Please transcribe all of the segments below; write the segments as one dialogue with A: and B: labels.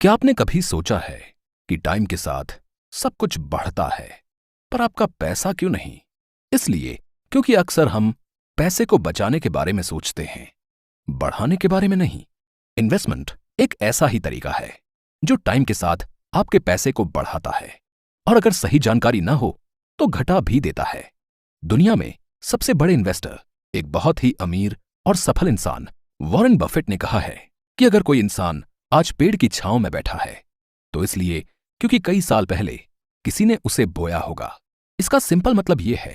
A: क्या आपने कभी सोचा है कि टाइम के साथ सब कुछ बढ़ता है, पर आपका पैसा क्यों नहीं? इसलिए क्योंकि अक्सर हम पैसे को बचाने के बारे में सोचते हैं, बढ़ाने के बारे में नहीं। इन्वेस्टमेंट एक ऐसा ही तरीका है जो टाइम के साथ आपके पैसे को बढ़ाता है, और अगर सही जानकारी ना हो तो घटा भी देता है। दुनिया में सबसे बड़े इन्वेस्टर, एक बहुत ही अमीर और सफल इंसान वॉरेन बफेट ने कहा है कि अगर कोई इंसान आज पेड़ की छांव में बैठा है तो इसलिए क्योंकि कई साल पहले किसी ने उसे बोया होगा। इसका सिंपल मतलब यह है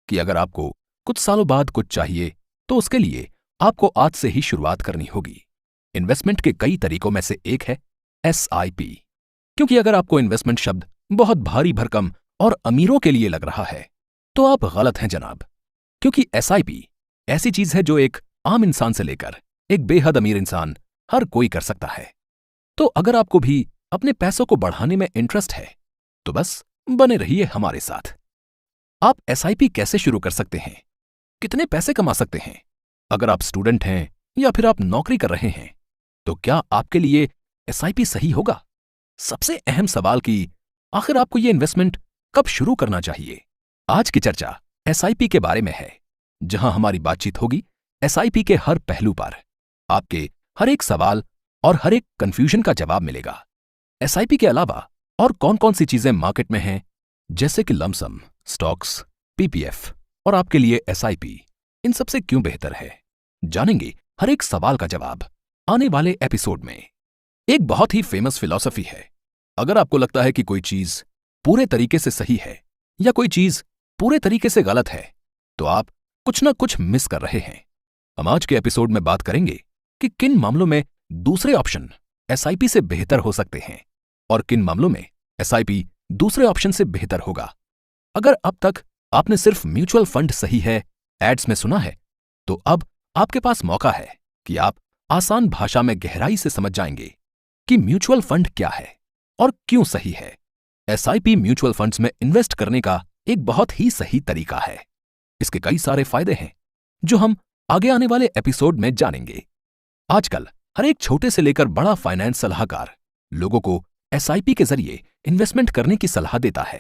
A: कि अगर आपको कुछ सालों बाद कुछ चाहिए तो उसके लिए आपको आज से ही शुरुआत करनी होगी। इन्वेस्टमेंट के कई तरीकों में से एक है SIP। क्योंकि अगर आपको इन्वेस्टमेंट शब्द बहुत भारी भरकम और अमीरों के लिए लग रहा है तो आप गलत हैं जनाब। क्योंकि SIP ऐसी चीज है जो एक आम इंसान से लेकर एक बेहद अमीर इंसान हर कोई कर सकता है। तो अगर आपको भी अपने पैसों को बढ़ाने में इंटरेस्ट है तो बस बने रहिए हमारे साथ। आप SIP कैसे शुरू कर सकते हैं? कितने पैसे कमा सकते हैं? अगर आप स्टूडेंट हैं या फिर आप नौकरी कर रहे हैं तो क्या आपके लिए SIP सही होगा? सबसे अहम सवाल कि आखिर आपको ये इन्वेस्टमेंट कब शुरू करना चाहिए? आज की चर्चा SIP के बारे में है, जहां हमारी बातचीत होगी SIP के हर पहलू पर। आपके हर एक सवाल और हर एक कंफ्यूजन का जवाब मिलेगा। SIP के अलावा और कौन कौन सी चीजें मार्केट में हैं, जैसे कि लमसम, स्टॉक्स, PPF और आपके लिए SIP, इन सबसे क्यों बेहतर है, जानेंगे हर एक सवाल का जवाब आने वाले एपिसोड में। एक बहुत ही फेमस फिलॉसफी है, अगर आपको लगता है कि कोई चीज पूरे तरीके से सही है या कोई चीज पूरे तरीके से गलत है तो आप कुछ ना कुछ मिस कर रहे हैं। हम आज के एपिसोड में बात करेंगे कि किन मामलों में दूसरे ऑप्शन SIP से बेहतर हो सकते हैं और किन मामलों में SIP दूसरे ऑप्शन से बेहतर होगा। अगर अब तक आपने सिर्फ म्यूचुअल फंड सही है एड्स में सुना है तो अब आपके पास मौका है कि आप आसान भाषा में गहराई से समझ जाएंगे कि म्यूचुअल फंड क्या है और क्यों सही है। SIP म्यूचुअल फंड्स में इन्वेस्ट करने का एक बहुत ही सही तरीका है। इसके कई सारे फायदे हैं जो हम आगे आने वाले एपिसोड में जानेंगे। आजकल हर एक छोटे से लेकर बड़ा फाइनेंस सलाहकार लोगों को SIP के जरिए इन्वेस्टमेंट करने की सलाह देता है।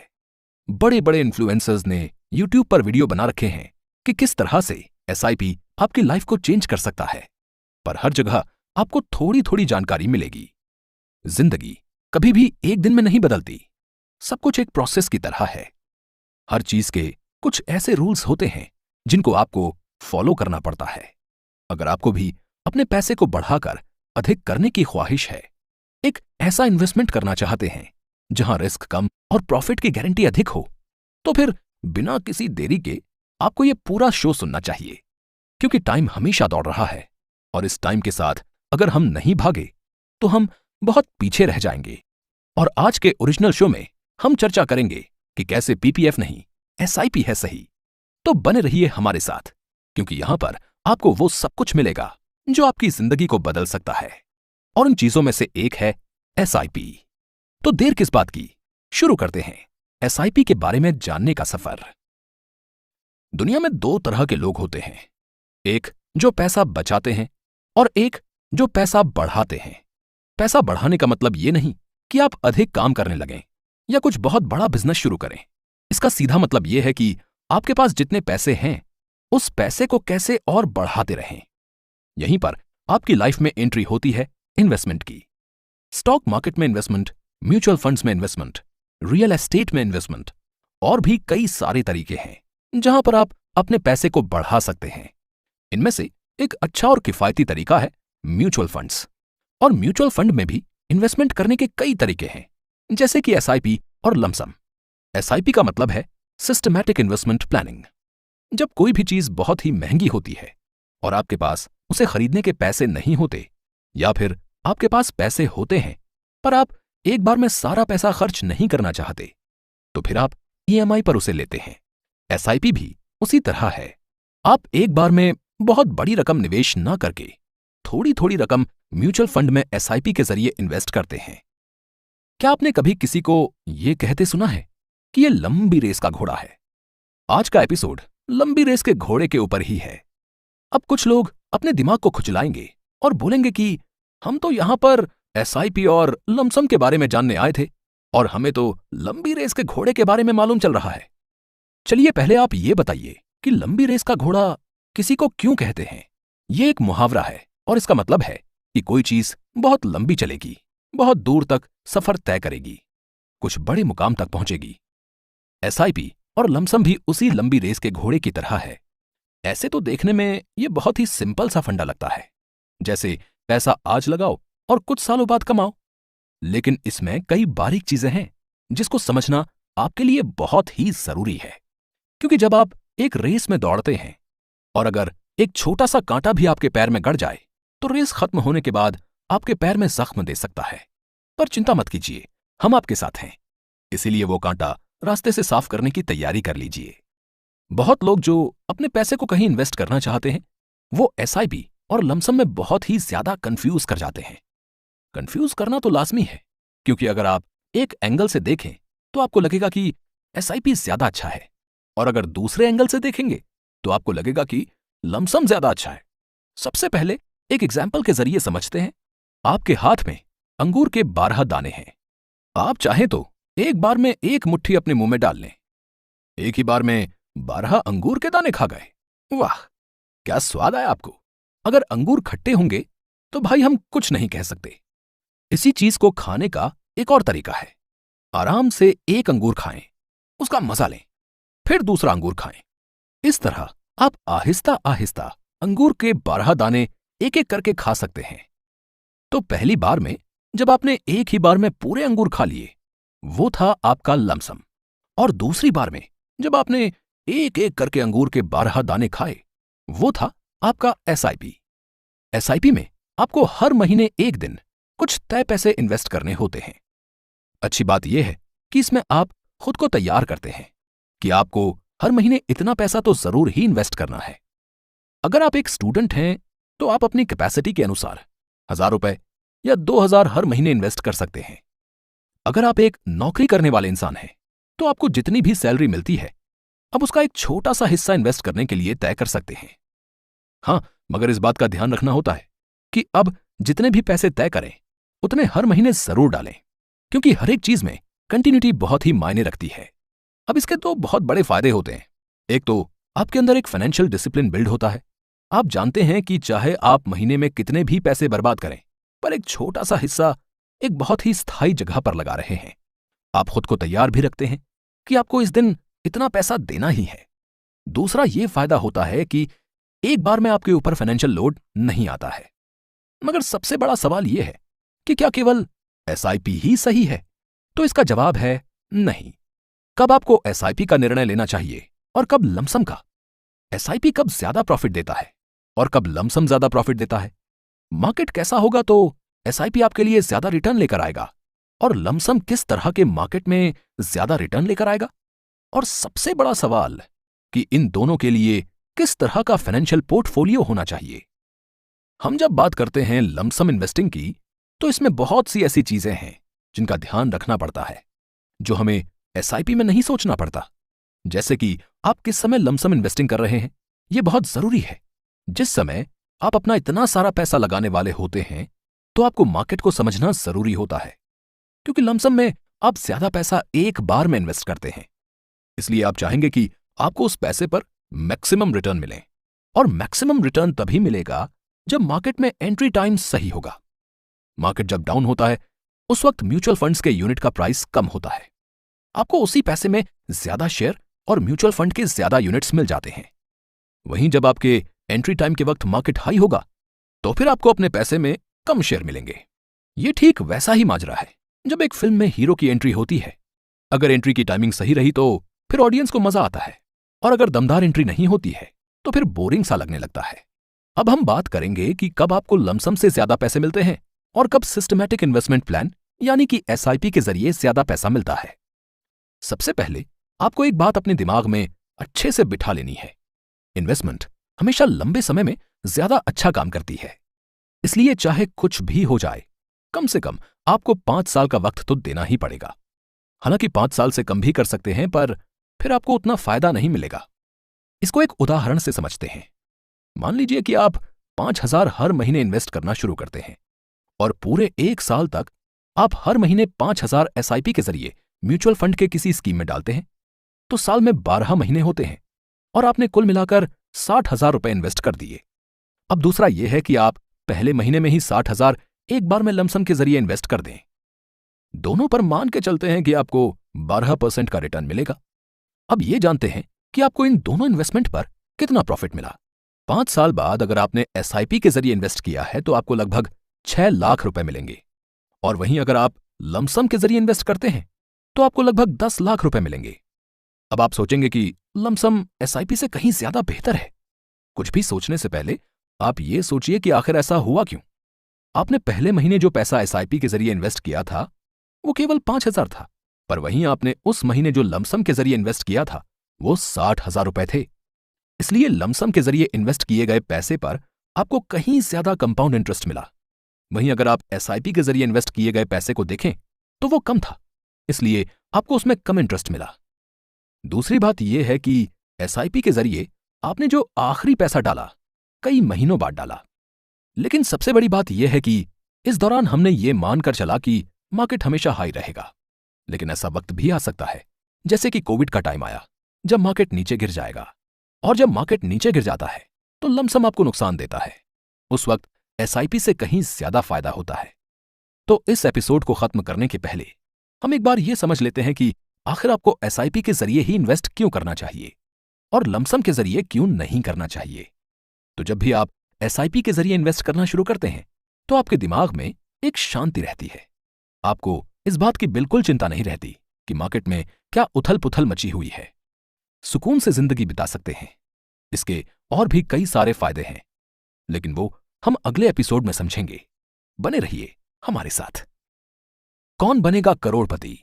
A: बड़े बड़े इन्फ्लुएंसर्स ने YouTube पर वीडियो बना रखे हैं कि किस तरह से SIP आपकी लाइफ को चेंज कर सकता है, पर हर जगह आपको थोड़ी थोड़ी जानकारी मिलेगी। जिंदगी कभी भी एक दिन में नहीं बदलती, सब कुछ एक प्रोसेस की तरह है। हर चीज के कुछ ऐसे रूल्स होते हैं जिनको आपको फॉलो करना पड़ता है। अगर आपको भी अपने पैसे को बढ़ाकर अधिक करने की ख्वाहिश है, एक ऐसा इन्वेस्टमेंट करना चाहते हैं जहां रिस्क कम और प्रॉफिट की गारंटी अधिक हो, तो फिर बिना किसी देरी के आपको यह पूरा शो सुनना चाहिए। क्योंकि टाइम हमेशा दौड़ रहा है और इस टाइम के साथ अगर हम नहीं भागे तो हम बहुत पीछे रह जाएंगे। और आज के ओरिजिनल शो में हम चर्चा करेंगे कि कैसे PPF नहीं SIP है सही। तो बने रहिए हमारे साथ, क्योंकि यहां पर आपको वो सब कुछ मिलेगा जो आपकी जिंदगी को बदल सकता है, और इन चीजों में से एक है SIP। तो देर किस बात की, शुरू करते हैं SIP के बारे में जानने का सफर। दुनिया में दो तरह के लोग होते हैं, एक जो पैसा बचाते हैं और एक जो पैसा बढ़ाते हैं। पैसा बढ़ाने का मतलब ये नहीं कि आप अधिक काम करने लगें या कुछ बहुत बड़ा बिजनेस शुरू करें। इसका सीधा मतलब यह है कि आपके पास जितने पैसे हैं उस पैसे को कैसे और बढ़ाते रहें। यहीं पर आपकी लाइफ में एंट्री होती है इन्वेस्टमेंट की। स्टॉक मार्केट में इन्वेस्टमेंट, म्यूचुअल फंड्स में इन्वेस्टमेंट, रियल एस्टेट में इन्वेस्टमेंट और भी कई सारे तरीके हैं जहां पर आप अपने पैसे को बढ़ा सकते हैं। इनमें से एक अच्छा और किफायती तरीका है म्यूचुअल फंड्स। और म्यूचुअल फंड में भी इन्वेस्टमेंट करने के कई तरीके हैं, जैसे कि SIP और लमसम। SIP का मतलब है सिस्टमैटिक इन्वेस्टमेंट प्लानिंग। जब कोई भी चीज बहुत ही महंगी होती है और आपके पास उसे खरीदने के पैसे नहीं होते, या फिर आपके पास पैसे होते हैं पर आप एक बार में सारा पैसा खर्च नहीं करना चाहते, तो फिर आप EMI पर उसे लेते हैं। SIP भी उसी तरह है। आप एक बार में बहुत बड़ी रकम निवेश ना करके थोड़ी थोड़ी रकम म्यूचुअल फंड में SIP के जरिए इन्वेस्ट करते हैं। क्या आपने कभी किसी को यह कहते सुना है कि यह लंबी रेस का घोड़ा है? आज का एपिसोड लंबी रेस के घोड़े के ऊपर ही है। अब कुछ लोग अपने दिमाग को खुजलाएंगे और बोलेंगे कि हम तो यहां पर एसआईपी और लमसम के बारे में जानने आए थे और हमें तो लंबी रेस के घोड़े के बारे में मालूम चल रहा है। चलिए पहले आप ये बताइए कि लंबी रेस का घोड़ा किसी को क्यों कहते हैं। ये एक मुहावरा है और इसका मतलब है कि कोई चीज बहुत लंबी चलेगी, बहुत दूर तक सफर तय करेगी, कुछ बड़े मुकाम तक पहुंचेगी। एसआईपी और लमसम भी उसी लंबी रेस के घोड़े की तरह है। ऐसे तो देखने में ये बहुत ही सिंपल सा फंडा लगता है, जैसे पैसा आज लगाओ और कुछ सालों बाद कमाओ। लेकिन इसमें कई बारीक चीजें हैं जिसको समझना आपके लिए बहुत ही जरूरी है। क्योंकि जब आप एक रेस में दौड़ते हैं और अगर एक छोटा सा कांटा भी आपके पैर में गड़ जाए तो रेस खत्म होने के बाद आपके पैर में जख्म दे सकता है। पर चिंता मत कीजिए, हम आपके साथ हैं। इसीलिए वो कांटा रास्ते से साफ करने की तैयारी कर लीजिए। बहुत लोग जो अपने पैसे को कहीं इन्वेस्ट करना चाहते हैं वो एसआईपी और लमसम में बहुत ही ज्यादा कंफ्यूज कर जाते हैं। कंफ्यूज करना तो लाजमी है, क्योंकि अगर आप एक एंगल से देखें तो आपको लगेगा कि एसआईपी ज्यादा अच्छा है, और अगर दूसरे एंगल से देखेंगे तो आपको लगेगा कि लमसम ज्यादा अच्छा है। सबसे पहले एक एग्जाम्पल के जरिए समझते हैं। आपके हाथ में अंगूर के 12 दाने हैं। आप चाहें तो एक बार में एक मुट्ठी अपने मुंह में डाल लें। एक ही बार में 12 अंगूर के दाने खा गए। वाह, क्या स्वाद आया आपको। अगर अंगूर खट्टे होंगे तो भाई हम कुछ नहीं कह सकते। इसी चीज को खाने का एक और तरीका है। आराम से एक अंगूर खाएं, उसका मजा लें, फिर दूसरा अंगूर खाएं। इस तरह आप आहिस्ता आहिस्ता अंगूर के 12 दाने एक एक करके खा सकते हैं। तो पहली बार में जब आपने एक ही बार में पूरे अंगूर खा लिए, वो था आपका लमसम। और दूसरी बार में जब आपने एक एक करके अंगूर के 12 दाने खाए, वो था आपका एसआईपी। एसआईपी में आपको हर महीने एक दिन कुछ तय पैसे इन्वेस्ट करने होते हैं। अच्छी बात यह है कि इसमें आप खुद को तैयार करते हैं कि आपको हर महीने इतना पैसा तो जरूर ही इन्वेस्ट करना है। अगर आप एक स्टूडेंट हैं तो आप अपनी कैपेसिटी के अनुसार 1000 रुपए या 2000 हर महीने इन्वेस्ट कर सकते हैं। अगर आप एक नौकरी करने वाले इंसान हैं तो आपको जितनी भी सैलरी मिलती है, अब उसका एक छोटा सा हिस्सा इन्वेस्ट करने के लिए तय कर सकते हैं। हाँ, मगर इस बात का ध्यान रखना होता है कि अब जितने भी पैसे तय करें उतने हर महीने जरूर डालें, क्योंकि हर एक चीज में कंटिन्यूटी बहुत ही मायने रखती है। अब इसके तो बहुत बड़े फायदे होते हैं। एक तो आपके अंदर एक फाइनेंशियल डिसिप्लिन बिल्ड होता है। आप जानते हैं कि चाहे आप महीने में कितने भी पैसे बर्बाद करें, पर एक छोटा सा हिस्सा एक बहुत ही स्थायी जगह पर लगा रहे हैं। आप खुद को तैयार भी रखते हैं कि आपको इस दिन इतना पैसा देना ही है। दूसरा ये फायदा होता है कि एक बार में आपके ऊपर फाइनेंशियल लोड नहीं आता है। मगर सबसे बड़ा सवाल यह है कि क्या केवल एसआईपी ही सही है? तो इसका जवाब है नहीं। कब आपको एसआईपी का निर्णय लेना चाहिए और कब लमसम का? एसआईपी कब ज्यादा प्रॉफिट देता है और कब लमसम ज्यादा प्रॉफिट देता है? मार्केट कैसा होगा तो एसआईपी आपके लिए ज्यादा रिटर्न लेकर आएगा, और लमसम किस तरह के मार्केट में ज्यादा रिटर्न लेकर आएगा? और सबसे बड़ा सवाल कि इन दोनों के लिए किस तरह का फाइनेंशियल पोर्टफोलियो होना चाहिए। हम जब बात करते हैं लमसम इन्वेस्टिंग की, तो इसमें बहुत सी ऐसी चीजें हैं जिनका ध्यान रखना पड़ता है, जो हमें एसआईपी में नहीं सोचना पड़ता। जैसे कि आप किस समय लमसम इन्वेस्टिंग कर रहे हैं, यह बहुत जरूरी है। जिस समय आप अपना इतना सारा पैसा लगाने वाले होते हैं तो आपको मार्केट को समझना जरूरी होता है, क्योंकि लमसम में आप ज्यादा पैसा एक बार में इन्वेस्ट करते हैं। इसलिए आप चाहेंगे कि आपको उस पैसे पर मैक्सिमम रिटर्न मिले, और मैक्सिमम रिटर्न तभी मिलेगा जब मार्केट में एंट्री टाइम सही होगा। मार्केट जब डाउन होता है उस वक्त म्यूचुअल फंड्स के यूनिट का प्राइस कम होता है। आपको उसी पैसे में ज्यादा शेयर और म्यूचुअल फंड के ज्यादा यूनिट्स मिल जाते हैं। वहीं जब आपके एंट्री टाइम के वक्त मार्केट हाई होगा तो फिर आपको अपने पैसे में कम शेयर मिलेंगे। ये ठीक वैसा ही माजरा है जब एक फिल्म में हीरो की एंट्री होती है। अगर एंट्री की टाइमिंग सही रही तो फिर ऑडियंस को मजा आता है, और अगर दमदार एंट्री नहीं होती है तो फिर बोरिंग सा लगने लगता है। अब हम बात करेंगे कि कब आपको लमसम से ज्यादा पैसे मिलते हैं और कब सिस्टमैटिक इन्वेस्टमेंट प्लान यानी कि एसआईपी के जरिए ज्यादा पैसा मिलता है। सबसे पहले आपको एक बात अपने दिमाग में अच्छे से बिठा लेनी है। इन्वेस्टमेंट हमेशा लंबे समय में ज्यादा अच्छा काम करती है। इसलिए चाहे कुछ भी हो जाए, कम से कम आपको 5 साल का वक्त तो देना ही पड़ेगा। हालांकि 5 साल से कम भी कर सकते हैं, पर फिर आपको उतना फायदा नहीं मिलेगा। इसको एक उदाहरण से समझते हैं। मान लीजिए कि आप 5000 हर महीने इन्वेस्ट करना शुरू करते हैं और पूरे 1 साल तक आप हर महीने 5,000 एसआईपी के जरिए म्यूचुअल फंड के किसी स्कीम में डालते हैं, तो साल में 12 महीने होते हैं और आपने कुल मिलाकर 60,000 रुपए इन्वेस्ट कर दिए। अब दूसरा यह है कि आप पहले महीने में ही 60,000 एक बार में लमसम के जरिए इन्वेस्ट कर दें। दोनों पर मान के चलते हैं कि आपको 12% का रिटर्न मिलेगा। अब ये जानते हैं कि आपको इन दोनों इन्वेस्टमेंट पर कितना प्रॉफिट मिला। 5 साल बाद अगर आपने एसआईपी के जरिए इन्वेस्ट किया है तो आपको लगभग 6 लाख रुपए मिलेंगे, और वहीं अगर आप लमसम के जरिए इन्वेस्ट करते हैं तो आपको लगभग 10 लाख रुपए मिलेंगे। अब आप सोचेंगे कि लमसम एसआईपी से कहीं ज्यादा बेहतर है। कुछ भी सोचने से पहले आप ये सोचिए कि आखिर ऐसा हुआ क्यों। आपने पहले महीने जो पैसा एसआईपी के जरिए इन्वेस्ट किया था वो केवल 5,000 था, पर वहीं आपने उस महीने जो लमसम के जरिए इन्वेस्ट किया था वो 60,000 रुपए थे। इसलिए लमसम के जरिए इन्वेस्ट किए गए पैसे पर आपको कहीं ज्यादा कंपाउंड इंटरेस्ट मिला। वहीं अगर आप एसआईपी के जरिए इन्वेस्ट किए गए पैसे को देखें तो वो कम था, इसलिए आपको उसमें कम इंटरेस्ट मिला। दूसरी बात यह है कि एसआईपी के जरिए आपने जो आखिरी पैसा डाला कई महीनों बाद डाला, लेकिन सबसे बड़ी बात यह है कि इस दौरान हमने ये मानकर चला कि मार्केट हमेशा हाई रहेगा। लेकिन ऐसा वक्त भी आ सकता है, जैसे कि कोविड का टाइम आया, जब मार्केट नीचे गिर जाएगा, और जब मार्केट नीचे गिर जाता है तो लमसम आपको नुकसान देता है। उस वक्त एसआईपी से कहीं ज्यादा फायदा होता है। तो इस एपिसोड को खत्म करने के पहले हम एक बार यह समझ लेते हैं कि आखिर आपको एसआईपी के जरिए ही इन्वेस्ट क्यों करना चाहिए और लमसम के जरिए क्यों नहीं करना चाहिए। तो जब भी आप एसआईपी के जरिए इन्वेस्ट करना शुरू करते हैं तो आपके दिमाग में एक शांति रहती है। आपको इस बात की बिल्कुल चिंता नहीं रहती कि मार्केट में क्या उथल पुथल मची हुई है। सुकून से जिंदगी बिता सकते हैं। इसके और भी कई सारे फायदे हैं, लेकिन वो हम अगले एपिसोड में समझेंगे। बने रहिए हमारे साथ। कौन बनेगा करोड़पति?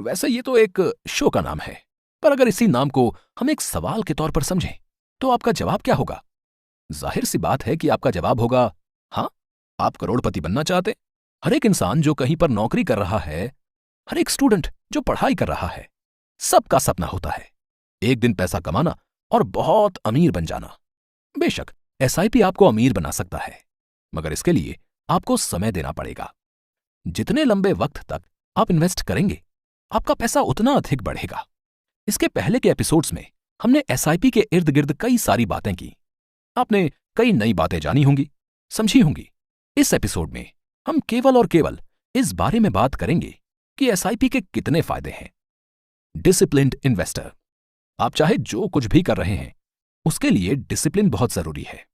A: वैसे ये तो एक शो का नाम है, पर अगर इसी नाम को हम एक सवाल के तौर पर समझें तो आपका जवाब क्या होगा? जाहिर सी बात है कि आपका जवाब होगा हाँ, आप करोड़पति बनना चाहते। हर एक इंसान जो कहीं पर नौकरी कर रहा है, हर एक स्टूडेंट जो पढ़ाई कर रहा है, सबका सपना होता है एक दिन पैसा कमाना और बहुत अमीर बन जाना। बेशक एसआईपी आपको अमीर बना सकता है, मगर इसके लिए आपको समय देना पड़ेगा। जितने लंबे वक्त तक आप इन्वेस्ट करेंगे, आपका पैसा उतना अधिक बढ़ेगा। इसके पहले के एपिसोड्स में हमने एसआईपी के इर्द गिर्द कई सारी बातें की। आपने कई नई बातें जानी होंगी, समझी होंगी। इस एपिसोड में हम केवल और केवल इस बारे में बात करेंगे कि एसआईपी के कितने फायदे हैं। Disciplined investor. आप चाहे जो कुछ भी कर रहे हैं, उसके लिए डिसिप्लिन बहुत जरूरी है।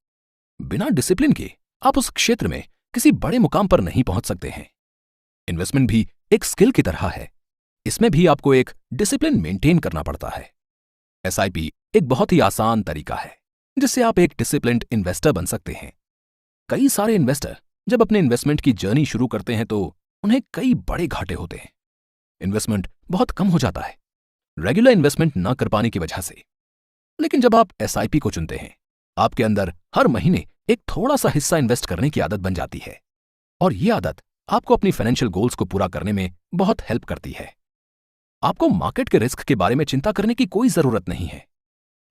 A: बिना डिसिप्लिन के आप उस क्षेत्र में किसी बड़े मुकाम पर नहीं पहुंच सकते हैं। इन्वेस्टमेंट भी एक स्किल की तरह है। इसमें भी आपको एक डिसिप्लिन मेंटेन करना पड़ता है। एसआईपी एक बहुत ही आसान तरीका है जिससे आप एक डिसिप्लिन्ड इन्वेस्टर बन सकते हैं। कई सारे इन्वेस्टर जब अपने इन्वेस्टमेंट की जर्नी शुरू करते हैं तो उन्हें कई बड़े घाटे होते हैं। इन्वेस्टमेंट बहुत कम हो जाता है रेगुलर इन्वेस्टमेंट ना कर पाने की वजह से। लेकिन जब आप एसआईपी को चुनते हैं, आपके अंदर हर महीने एक थोड़ा सा हिस्सा इन्वेस्ट करने की आदत बन जाती है, और ये आदत आपको अपनी फाइनेंशियल गोल्स को पूरा करने में बहुत हेल्प करती है। आपको मार्केट के रिस्क के बारे में चिंता करने की कोई जरूरत नहीं है।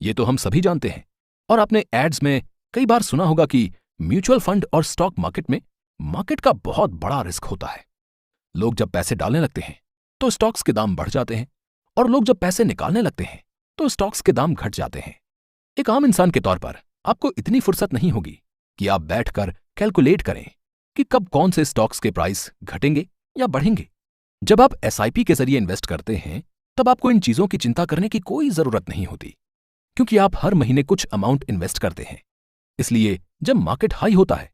A: ये तो हम सभी जानते हैं, और आपने एड्स में कई बार सुना होगा कि म्यूचुअल फंड और स्टॉक मार्केट में मार्केट का बहुत बड़ा रिस्क होता है। लोग जब पैसे डालने लगते हैं तो स्टॉक्स के दाम बढ़ जाते हैं, और लोग जब पैसे निकालने लगते हैं तो स्टॉक्स के दाम घट जाते हैं। एक आम इंसान के तौर पर आपको इतनी फुर्सत नहीं होगी कि आप बैठकर कैलकुलेट करें कि कब कौन से स्टॉक्स के प्राइस घटेंगे या बढ़ेंगे। जब आप एसआईपी के जरिए इन्वेस्ट करते हैं तब आपको इन चीजों की चिंता करने की कोई जरूरत नहीं होती, क्योंकि आप हर महीने कुछ अमाउंट इन्वेस्ट करते हैं। इसलिए जब मार्केट हाई होता है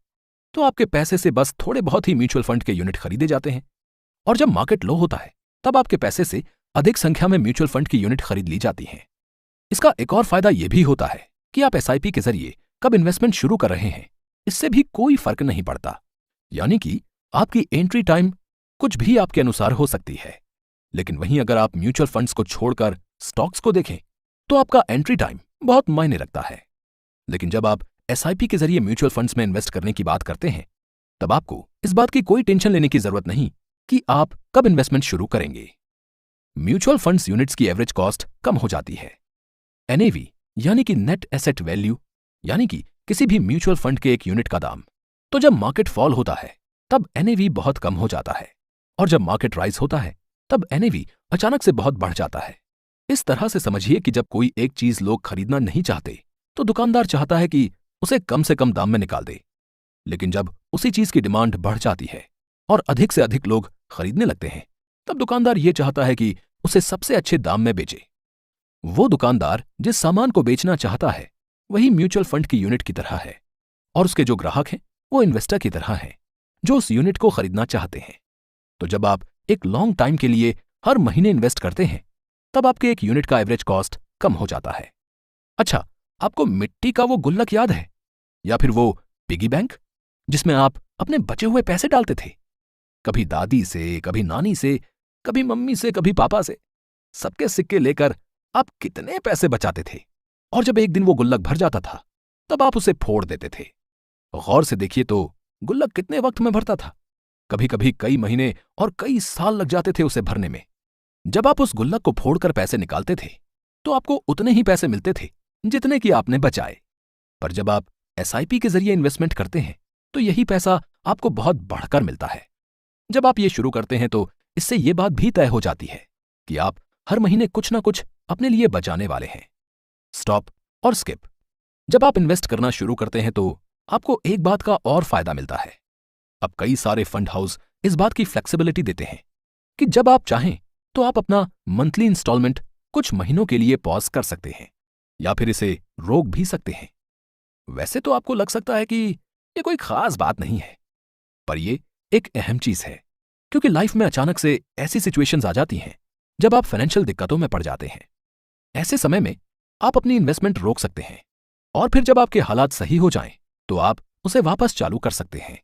A: तो आपके पैसे से बस थोड़े बहुत ही म्यूचुअल फंड के यूनिट खरीदे जाते हैं, और जब मार्केट लो होता है तब आपके पैसे से अधिक संख्या में म्यूचुअल फंड की यूनिट खरीद ली जाती हैं। इसका एक और फायदा यह भी होता है कि आप एसआईपी के जरिए कब इन्वेस्टमेंट शुरू कर रहे हैं, इससे भी कोई फर्क नहीं पड़ता। यानी कि आपकी एंट्री टाइम कुछ भी आपके अनुसार हो सकती है। लेकिन वहीं अगर आप म्यूचुअल फंड्स को छोड़कर स्टॉक्स को देखें तो आपका एंट्री टाइम बहुत मायने रखता है। लेकिन जब आप एसआईपी के जरिए म्यूचुअल फंड्स में इन्वेस्ट करने की बात करते हैं तब आपको इस बात की कोई टेंशन लेने की जरूरत नहीं कि आप कब इन्वेस्टमेंट शुरू करेंगे। म्यूचुअल फंड्स यूनिट्स की एवरेज कॉस्ट कम हो जाती है। एनएवी यानी कि नेट एसेट वैल्यू, यानी कि किसी भी म्यूचुअल फंड के एक यूनिट का दाम, तो जब मार्केट फॉल होता है तब एनएवी बहुत कम हो जाता है, और जब मार्केट राइज होता है तब एनएवी अचानक से बहुत बढ़ जाता है। इस तरह से समझिए कि जब कोई एक चीज लोग खरीदना नहीं चाहते तो दुकानदार चाहता है कि उसे कम से कम दाम में निकाल दे, लेकिन जब उसी चीज की डिमांड बढ़ जाती है और अधिक से अधिक लोग खरीदने लगते हैं, तब दुकानदार ये चाहता है कि उसे सबसे अच्छे दाम में बेचे। वो दुकानदार जिस सामान को बेचना चाहता है वही म्यूचुअल फंड की यूनिट की तरह है, और उसके जो ग्राहक हैं वो इन्वेस्टर की तरह हैं जो उस यूनिट को खरीदना चाहते हैं। तो जब आप एक लॉन्ग टाइम के लिए हर महीने इन्वेस्ट करते हैं तब आपके एक यूनिट का एवरेज कॉस्ट कम हो जाता है। अच्छा, आपको मिट्टी का वो गुल्लक याद है, या फिर वो पिगी बैंक जिसमें आप अपने बचे हुए पैसे डालते थे? कभी दादी से, कभी नानी से, कभी मम्मी से, कभी पापा से, सबके सिक्के लेकर आप कितने पैसे बचाते थे, और जब एक दिन वो गुल्लक भर जाता था तब आप उसे फोड़ देते थे। गौर से देखिए तो गुल्लक कितने वक्त में भरता था। कभी कभी कई महीने और कई साल लग जाते थे उसे भरने में। जब आप उस गुल्लक को फोड़कर पैसे निकालते थे तो आपको उतने ही पैसे मिलते थे जितने कि आपने बचाए। पर जब आप एसआईपी के जरिए इन्वेस्टमेंट करते हैं तो यही पैसा आपको बहुत बढ़कर मिलता है। जब आप ये शुरू करते हैं तो इससे ये बात भी तय हो जाती है कि आप हर महीने कुछ ना कुछ अपने लिए बचाने वाले हैं। स्टॉप और स्किप। जब आप इन्वेस्ट करना शुरू करते हैं तो आपको एक बात का और फायदा मिलता है। अब कई सारे फंड हाउस इस बात की फ्लेक्सिबिलिटी देते हैं कि जब आप चाहें तो आप अपना मंथली इंस्टॉलमेंट कुछ महीनों के लिए पॉज कर सकते हैं, या फिर इसे रोक भी सकते हैं। वैसे तो आपको लग सकता है कि ये कोई खास बात नहीं है, पर ये एक अहम चीज है, क्योंकि लाइफ में अचानक से ऐसी सिचुएशंस आ जाती हैं जब आप फाइनेंशियल दिक्कतों में पड़ जाते हैं। ऐसे समय में आप अपनी इन्वेस्टमेंट रोक सकते हैं, और फिर जब आपके हालात सही हो जाएं तो आप उसे वापस चालू कर सकते हैं।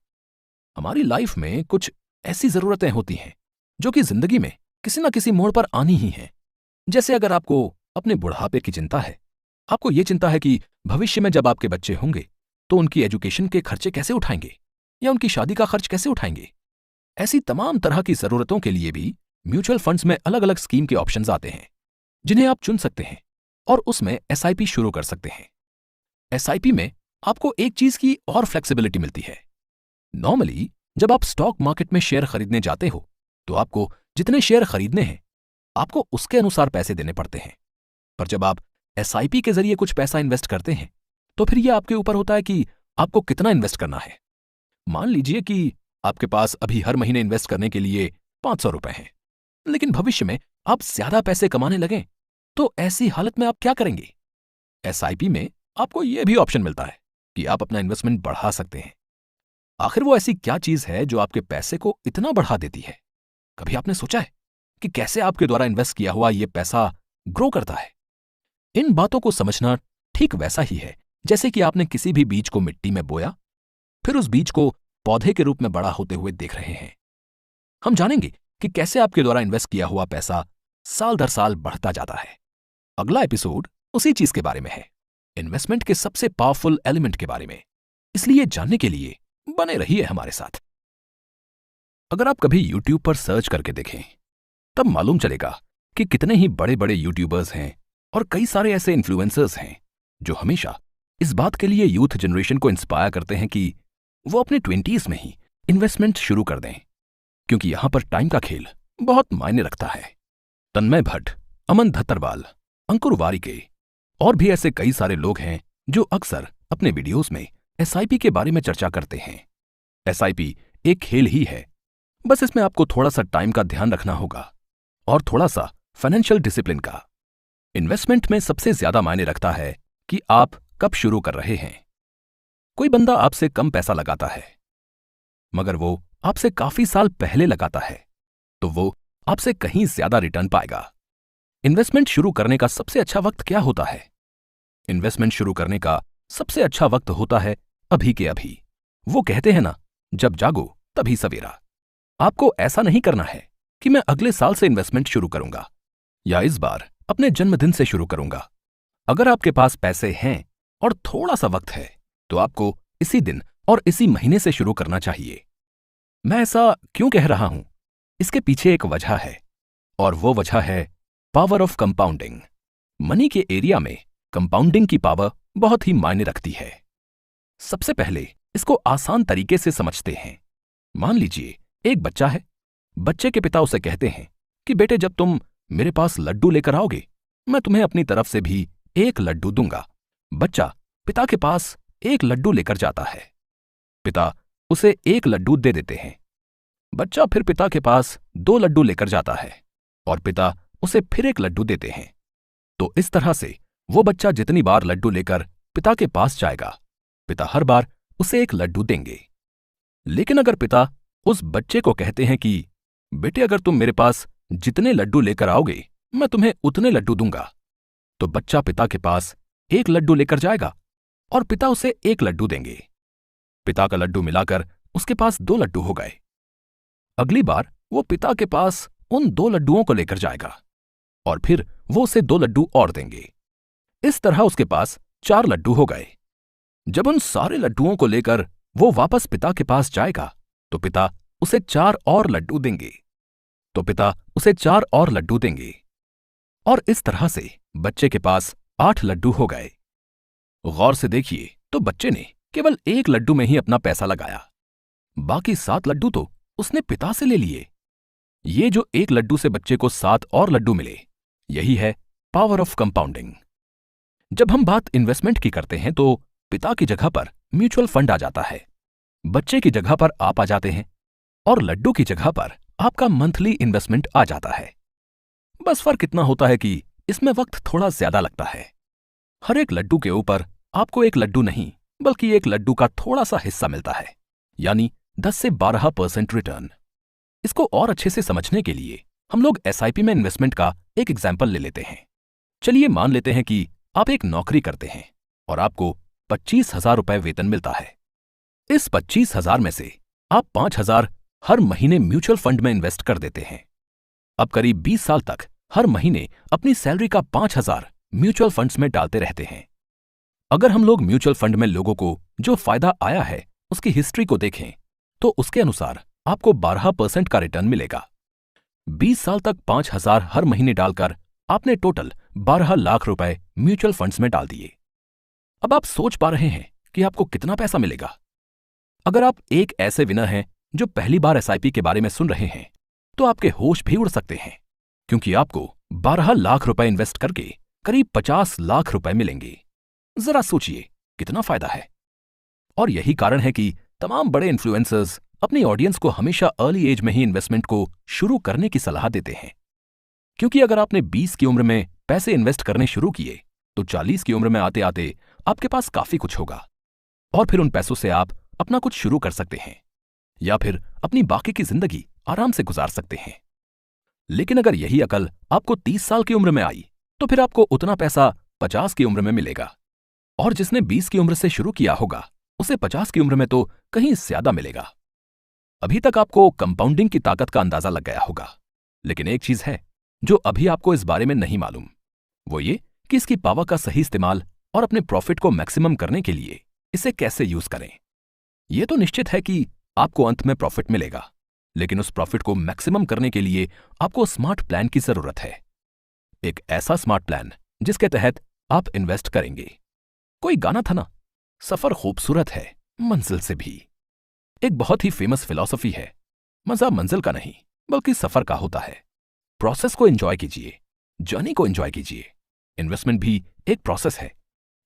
A: हमारी लाइफ में कुछ ऐसी जरूरतें होती हैं जो कि जिंदगी में किसी न किसी मोड़ पर आनी ही हैं। जैसे अगर आपको अपने बुढ़ापे की चिंता है, आपको ये चिंता है कि भविष्य में जब आपके बच्चे होंगे तो उनकी एजुकेशन के खर्चे कैसे उठाएंगे, या उनकी शादी का खर्च कैसे उठाएंगे। ऐसी तमाम तरह की जरूरतों के लिए भी म्यूचुअल फंड्स में अलग अलग स्कीम के ऑप्शंस आते हैं जिन्हें आप चुन सकते हैं और उसमें एसआईपी शुरू कर सकते हैं। एसआईपी में आपको एक चीज की और फ्लेक्सिबिलिटी मिलती है। नॉर्मली जब आप स्टॉक मार्केट में शेयर खरीदने जाते हो तो आपको जितने शेयर खरीदने हैं आपको उसके अनुसार पैसे देने पड़ते हैं, पर जब आप एसआईपी के जरिए कुछ पैसा इन्वेस्ट करते हैं तो फिर यह आपके ऊपर होता है कि आपको कितना इन्वेस्ट करना है। मान लीजिए कि आपके पास अभी हर महीने इन्वेस्ट करने के लिए 500 रुपए हैं, लेकिन भविष्य में आप ज्यादा पैसे कमाने लगें तो ऐसी हालत में आप क्या करेंगे? एसआईपी में आपको यह भी ऑप्शन मिलता है कि आप अपना इन्वेस्टमेंट बढ़ा सकते हैं। आखिर वो ऐसी क्या चीज है जो आपके पैसे को इतना बढ़ा देती है? कभी आपने सोचा है कि कैसे आपके द्वारा इन्वेस्ट किया हुआ यह पैसा ग्रो करता है? इन बातों को समझना ठीक वैसा ही है जैसे कि आपने किसी भी बीज को मिट्टी में बोया, फिर उस बीज को पौधे के रूप में बड़ा होते हुए देख रहे हैं। हम जानेंगे कि कैसे आपके द्वारा इन्वेस्ट किया हुआ पैसा साल दर साल बढ़ता जाता है। अगला एपिसोड उसी चीज के बारे में है, इन्वेस्टमेंट के सबसे पावरफुल एलिमेंट के बारे में। इसलिए जानने के लिए बने रहिए हमारे साथ। अगर आप कभी YouTube पर सर्च करके देखें तब मालूम चलेगा कि कितने ही बड़े बड़े यूट्यूबर्स हैं और कई सारे ऐसे इन्फ्लुएंसर्स हैं जो हमेशा इस बात के लिए यूथ जनरेशन को इंस्पायर करते हैं कि वो अपने 20s में ही इन्वेस्टमेंट शुरू कर दें, क्योंकि यहां पर टाइम का खेल बहुत मायने रखता है। तन्मय भट्ट, अमन धत्तरवाल, अंकुर वारिके और भी ऐसे कई सारे लोग हैं जो अक्सर अपने वीडियोस में एसआईपी के बारे में चर्चा करते हैं। एसआईपी एक खेल ही है, बस इसमें आपको थोड़ा सा टाइम का ध्यान रखना होगा और थोड़ा सा फाइनेंशियल डिसिप्लिन का। इन्वेस्टमेंट में सबसे ज्यादा मायने रखता है कि आप कब शुरू कर रहे हैं। कोई बंदा आपसे कम पैसा लगाता है मगर वो आपसे काफी साल पहले लगाता है तो वो आपसे कहीं ज्यादा रिटर्न पाएगा। इन्वेस्टमेंट शुरू करने का सबसे अच्छा वक्त क्या होता है? इन्वेस्टमेंट शुरू करने का सबसे अच्छा वक्त होता है अभी के अभी। वो कहते हैं ना, जब जागो तभी सवेरा। आपको ऐसा नहीं करना है कि मैं अगले साल से इन्वेस्टमेंट शुरू करूंगा या इस बार अपने जन्मदिन से शुरू करूंगा। अगर आपके पास पैसे हैं और थोड़ा सा वक्त है तो आपको इसी दिन और इसी महीने से शुरू करना चाहिए। मैं ऐसा क्यों कह रहा हूं? इसके पीछे एक वजह है, और वो वजह है पावर ऑफ कंपाउंडिंग। मनी के एरिया में कंपाउंडिंग की पावर बहुत ही मायने रखती है। सबसे पहले इसको आसान तरीके से समझते हैं। मान लीजिए एक बच्चा है। बच्चे के पिता उसे कहते हैं कि बेटे, जब तुम मेरे पास लड्डू लेकर आओगे, मैं तुम्हें अपनी तरफ से भी एक लड्डू दूंगा। बच्चा पिता के पास एक लड्डू लेकर जाता है। पिता उसे एक लड्डू दे देते हैं। बच्चा फिर पिता के पास 2 लड्डू लेकर जाता है और पिता उसे फिर एक लड्डू देते हैं। तो इस तरह से वो बच्चा जितनी बार लड्डू लेकर पिता के पास जाएगा, पिता हर बार उसे एक लड्डू देंगे। लेकिन अगर पिता उस बच्चे को कहते हैं कि बेटे, अगर तुम मेरे पास जितने लड्डू लेकर आओगे, मैं तुम्हें उतने लड्डू दूंगा, तो बच्चा पिता के पास एक लड्डू लेकर जाएगा और पिता उसे एक लड्डू देंगे। पिता का लड्डू मिलाकर उसके पास 2 लड्डू हो गए। अगली बार वो पिता के पास उन 2 लड्डुओं को लेकर जाएगा और फिर वो उसे 2 लड्डू और देंगे। इस तरह उसके पास 4 लड्डू हो गए। जब उन सारे लड्डुओं को लेकर वो वापस पिता के पास जाएगा, तो पिता उसे 4 और लड्डू देंगे। तो पिता उसे 4 और लड्डू देंगे और इस तरह से बच्चे के पास 8 लड्डू हो गए। गौर से देखिए तो बच्चे ने केवल 1 लड्डू में ही अपना पैसा लगाया, बाकी 7 लड्डू तो उसने पिता से ले लिए। ये जो 1 लड्डू से बच्चे को 7 और लड्डू मिले, यही है पावर ऑफ कंपाउंडिंग। जब हम बात इन्वेस्टमेंट की करते हैं तो पिता की जगह पर म्यूचुअल फंड आ जाता है, बच्चे की जगह पर आप आ जाते हैं और लड्डू की जगह पर आपका मंथली इन्वेस्टमेंट आ जाता है। बस फर्क इतना होता है कि इसमें वक्त थोड़ा ज्यादा लगता है। हर एक लड्डू के ऊपर आपको 1 लड्डू नहीं बल्कि 1 लड्डू का थोड़ा सा हिस्सा मिलता है, यानी 10 से 12% रिटर्न। इसको और अच्छे से समझने के लिए हम लोग एसआईपी में इन्वेस्टमेंट का एक एग्जाम्पल ले लेते हैं। चलिए मान लेते हैं कि आप एक नौकरी करते हैं और आपको 25,000 रुपए वेतन मिलता है। इस 25,000 में से आप 5,000 हर महीने म्यूचुअल फंड में इन्वेस्ट कर देते हैं। अब करीब 20 साल तक हर महीने अपनी सैलरी का 5,000 म्यूचुअल फंड्स में डालते रहते हैं। अगर हम लोग म्यूचुअल फंड में लोगों को जो फायदा आया है उसकी हिस्ट्री को देखें, तो उसके अनुसार आपको 12% का रिटर्न मिलेगा। 20 साल तक 5,000 हर महीने डालकर आपने टोटल 12 लाख रुपए म्यूचुअल फंड्स में डाल दिए। अब आप सोच पा रहे हैं कि आपको कितना पैसा मिलेगा। अगर आप एक ऐसे विनर हैं जो पहली बार एसआईपी के बारे में सुन रहे हैं, तो आपके होश भी उड़ सकते हैं, क्योंकि आपको 12 लाख रुपए इन्वेस्ट करके करीब 50 लाख रुपए मिलेंगे। जरा सोचिए कितना फायदा है। और यही कारण है कि तमाम बड़े इन्फ्लुएंसर्स अपनी ऑडियंस को हमेशा अर्ली एज में ही इन्वेस्टमेंट को शुरू करने की सलाह देते हैं, क्योंकि अगर आपने 20 की उम्र में पैसे इन्वेस्ट करने शुरू किए तो 40 की उम्र में आते आते आपके पास काफी कुछ होगा और फिर उन पैसों से आप अपना कुछ शुरू कर सकते हैं या फिर अपनी बाकी की जिंदगी आराम से गुजार सकते हैं। लेकिन अगर यही अकल आपको 30 साल की उम्र में आई तो फिर आपको उतना पैसा 50 की उम्र में मिलेगा, और जिसने 20 की उम्र से शुरू किया होगा उसे 50 की उम्र में तो कहीं ज्यादा मिलेगा। अभी तक आपको कंपाउंडिंग की ताकत का अंदाजा लग गया होगा, लेकिन एक चीज है जो अभी आपको इस बारे में नहीं मालूम, वो ये कि इसकी पावर का सही इस्तेमाल और अपने प्रॉफिट को मैक्सिमम करने के लिए इसे कैसे यूज करें। यह तो निश्चित है कि आपको अंत में प्रॉफिट मिलेगा, लेकिन उस प्रॉफिट को मैक्सिमम करने के लिए आपको स्मार्ट प्लान की जरूरत है। एक ऐसा स्मार्ट प्लान जिसके तहत आप इन्वेस्ट करेंगे। कोई गाना था ना, सफर खूबसूरत है मंजिल से भी। एक बहुत ही फेमस फिलॉसफी है, मजा मंजिल का नहीं बल्कि सफर का होता है। प्रोसेस को एंजॉय कीजिए, जर्नी को एंजॉय कीजिए। इन्वेस्टमेंट भी एक प्रोसेस है।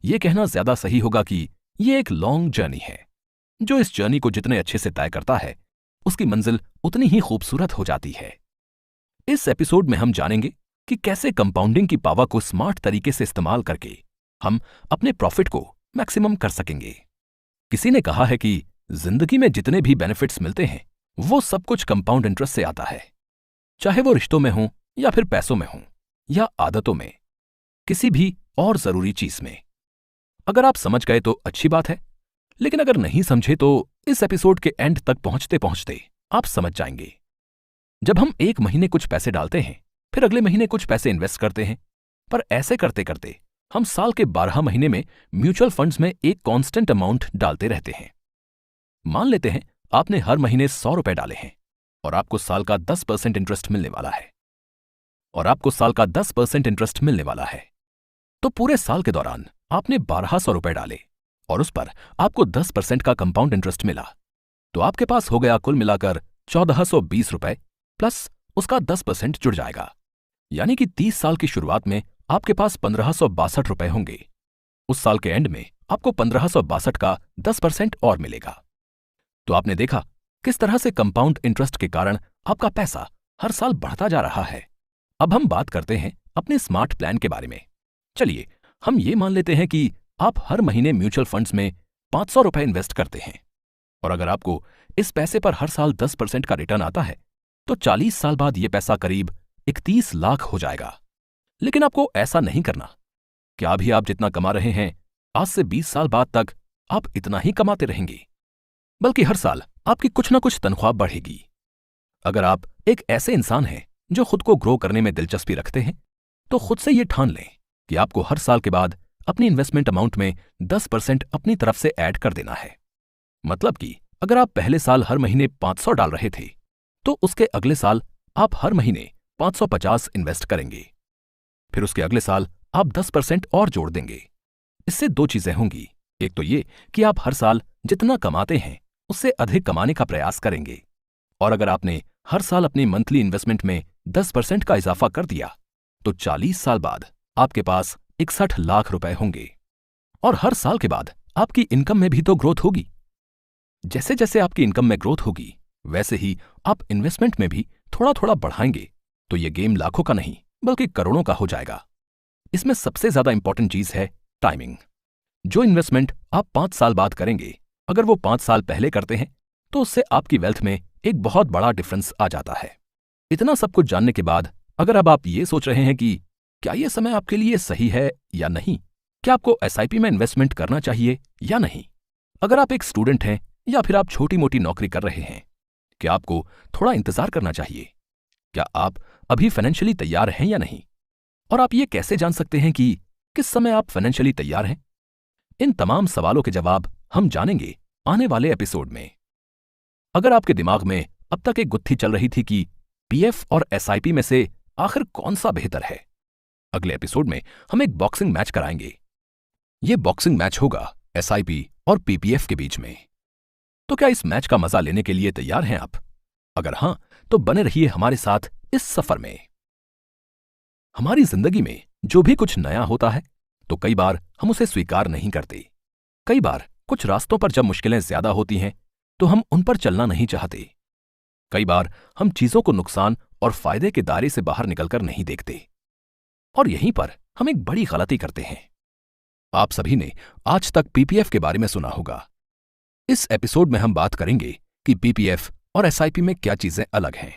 A: यह कहना ज्यादा सही होगा कि यह एक लॉन्ग जर्नी है। जो इस जर्नी को जितने अच्छे से तय करता है उसकी मंजिल उतनी ही खूबसूरत हो जाती है। इस एपिसोड में हम जानेंगे कि कैसे कंपाउंडिंग की पावर को स्मार्ट तरीके से इस्तेमाल करके हम अपने प्रॉफिट को मैक्सिमम कर सकेंगे। किसी ने कहा है कि जिंदगी में जितने भी बेनिफिट्स मिलते हैं वो सब कुछ कंपाउंड इंटरेस्ट से आता है, चाहे वो रिश्तों में हो या फिर पैसों में हो या आदतों में, किसी भी और जरूरी चीज में। अगर आप समझ गए तो अच्छी बात है, लेकिन अगर नहीं समझे तो इस एपिसोड के एंड तक पहुंचते पहुंचते आप समझ जाएंगे। जब हम एक महीने कुछ पैसे डालते हैं, फिर अगले महीने कुछ पैसे इन्वेस्ट करते हैं, पर ऐसे करते करते हम साल के 12 महीने में म्यूचुअल फंड्स में एक कांस्टेंट अमाउंट डालते रहते हैं। मान लेते हैं आपने हर महीने 100 रुपए डाले हैं और आपको साल का 10% इंटरेस्ट मिलने वाला है। तो पूरे साल के दौरान आपने 1200 रुपए डाले और उस पर आपको 10% का कंपाउंड इंटरेस्ट मिला। तो आपके पास हो गया कुल मिलाकर 1420 रुपए प्लस उसका 10% जुड़ जाएगा। यानी कि 30 साल की शुरुआत में आपके पास 1562 रुपए होंगे। उस साल के एंड में आपको 1562 का 10% और मिलेगा। तो आपने देखा किस तरह से कंपाउंड इंटरेस्ट के कारण आपका पैसा हर साल बढ़ता जा रहा है। अब हम बात करते हैं अपने स्मार्ट प्लान के बारे में। चलिए हम ये मान लेते हैं कि आप हर महीने म्यूचुअल फंड्स में 500 रुपए इन्वेस्ट करते हैं और अगर आपको इस पैसे पर हर साल 10% का रिटर्न आता है तो 40 साल बाद यह पैसा करीब 31 लाख हो जाएगा। लेकिन आपको ऐसा नहीं करना। क्या अभी आप जितना कमा रहे हैं आज से 20 साल बाद तक आप इतना ही कमाते रहेंगे, बल्कि हर साल आपकी कुछ ना कुछ तनख्वाह बढ़ेगी। अगर आप एक ऐसे इंसान हैं जो खुद को ग्रो करने में दिलचस्पी रखते हैं तो खुद से यह ठान लें कि आपको हर साल के बाद अपनी इन्वेस्टमेंट अमाउंट में 10% अपनी तरफ से ऐड कर देना है। मतलब कि अगर आप पहले साल हर महीने 500 डाल रहे थे तो उसके अगले साल आप हर महीने 550 इन्वेस्ट करेंगे। फिर उसके अगले साल आप 10% और जोड़ देंगे। इससे दो चीजें होंगी। एक तो ये कि आप हर साल जितना कमाते हैं उससे अधिक कमाने का प्रयास करेंगे और अगर आपने हर साल अपनी मंथली इन्वेस्टमेंट में 10% का इजाफा कर दिया तो 40 साल बाद आपके पास 61 लाख रुपए होंगे। और हर साल के बाद आपकी इनकम में भी तो ग्रोथ होगी। जैसे जैसे आपकी इनकम में ग्रोथ होगी वैसे ही आप इन्वेस्टमेंट में भी थोड़ा थोड़ा बढ़ाएंगे तो ये गेम लाखों का नहीं बल्कि करोड़ों का हो जाएगा। इसमें सबसे ज्यादा इंपॉर्टेंट चीज है टाइमिंग। जो इन्वेस्टमेंट आप 5 साल बाद करेंगे अगर वो 5 साल पहले करते हैं तो उससे आपकी वेल्थ में एक बहुत बड़ा डिफरेंस आ जाता है। इतना सब कुछ जानने के बाद अगर अब आप ये सोच रहे हैं कि क्या ये समय आपके लिए सही है या नहीं, क्या आपको एसआईपी में इन्वेस्टमेंट करना चाहिए या नहीं, अगर आप एक स्टूडेंट हैं या फिर आप छोटी मोटी नौकरी कर रहे हैं, क्या आपको थोड़ा इंतजार करना चाहिए, क्या आप अभी फाइनेंशियली तैयार हैं या नहीं, और आप ये कैसे जान सकते हैं कि किस समय आप फाइनेंशियली तैयार हैं? इन तमाम सवालों के जवाब हम जानेंगे आने वाले एपिसोड में। अगर आपके दिमाग में अब तक एक गुत्थी चल रही थी कि पीएफ और एसआईपी में से आखिर कौन सा बेहतर है, अगले एपिसोड में हम एक बॉक्सिंग मैच कराएंगे। यह बॉक्सिंग मैच होगा एसआईपी और पीपीएफ के बीच में। तो क्या इस मैच का मजा लेने के लिए तैयार हैं आप? अगर हां तो बने रहिए हमारे साथ इस सफर में। हमारी जिंदगी में जो भी कुछ नया होता है तो कई बार हम उसे स्वीकार नहीं करते। कई बार कुछ रास्तों पर जब मुश्किलें ज्यादा होती हैं तो हम उन पर चलना नहीं चाहते। कई बार हम चीजों को नुकसान और फायदे के दायरे से बाहर निकलकर नहीं देखते और यहीं पर हम एक बड़ी गलती करते हैं। आप सभी ने आज तक पीपीएफ के बारे में सुना होगा। इस एपिसोड में हम बात करेंगे कि पीपीएफ और एसआईपी में क्या चीजें अलग हैं।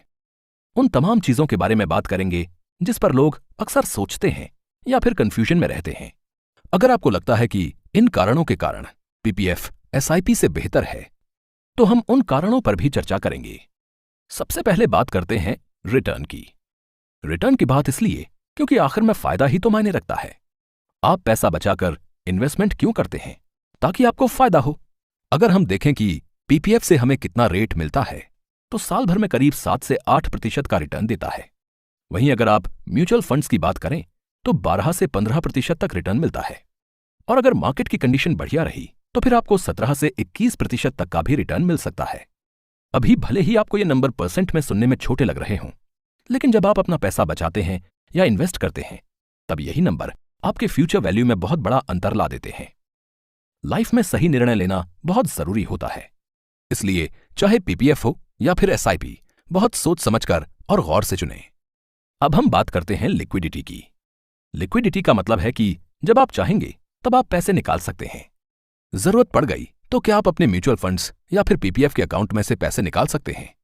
A: उन तमाम चीजों के बारे में बात करेंगे जिस पर लोग अक्सर सोचते हैं या फिर कंफ्यूजन में रहते हैं। अगर आपको लगता है कि इन कारणों के कारण पीपीएफ एसआईपी से बेहतर है तो हम उन कारणों पर भी चर्चा करेंगे। सबसे पहले बात करते हैं रिटर्न की। रिटर्न की बात इसलिए क्योंकि आखिर में फायदा ही तो मायने रखता है। आप पैसा बचाकर इन्वेस्टमेंट क्यों करते हैं? ताकि आपको फायदा हो। अगर हम देखें कि पीपीएफ से हमें कितना रेट मिलता है तो साल भर में करीब 7 से 8% का रिटर्न देता है। वहीं अगर आप म्यूचुअल फंड्स की बात करें तो 12 से 15% तक रिटर्न मिलता है और अगर मार्केट की कंडीशन बढ़िया रही तो फिर आपको 17 से 21% तक का भी रिटर्न मिल सकता है। अभी भले ही आपको ये नंबर परसेंट में सुनने में छोटे लग रहे हों, लेकिन जब आप अपना पैसा बचाते हैं या इन्वेस्ट करते हैं तब यही नंबर आपके फ्यूचर वैल्यू में बहुत बड़ा अंतर ला देते हैं। लाइफ में सही निर्णय लेना बहुत जरूरी होता है, इसलिए चाहे पीपीएफ हो या फिर एसआईपी, बहुत सोच समझकर और गौर से चुनें। अब हम बात करते हैं लिक्विडिटी की। लिक्विडिटी का मतलब है कि जब आप चाहेंगे तब आप पैसे निकाल सकते हैं। जरूरत पड़ गई तो क्या आप अपने म्यूचुअल फंड्स या फिर पीपीएफ के अकाउंट में से पैसे निकाल सकते हैं?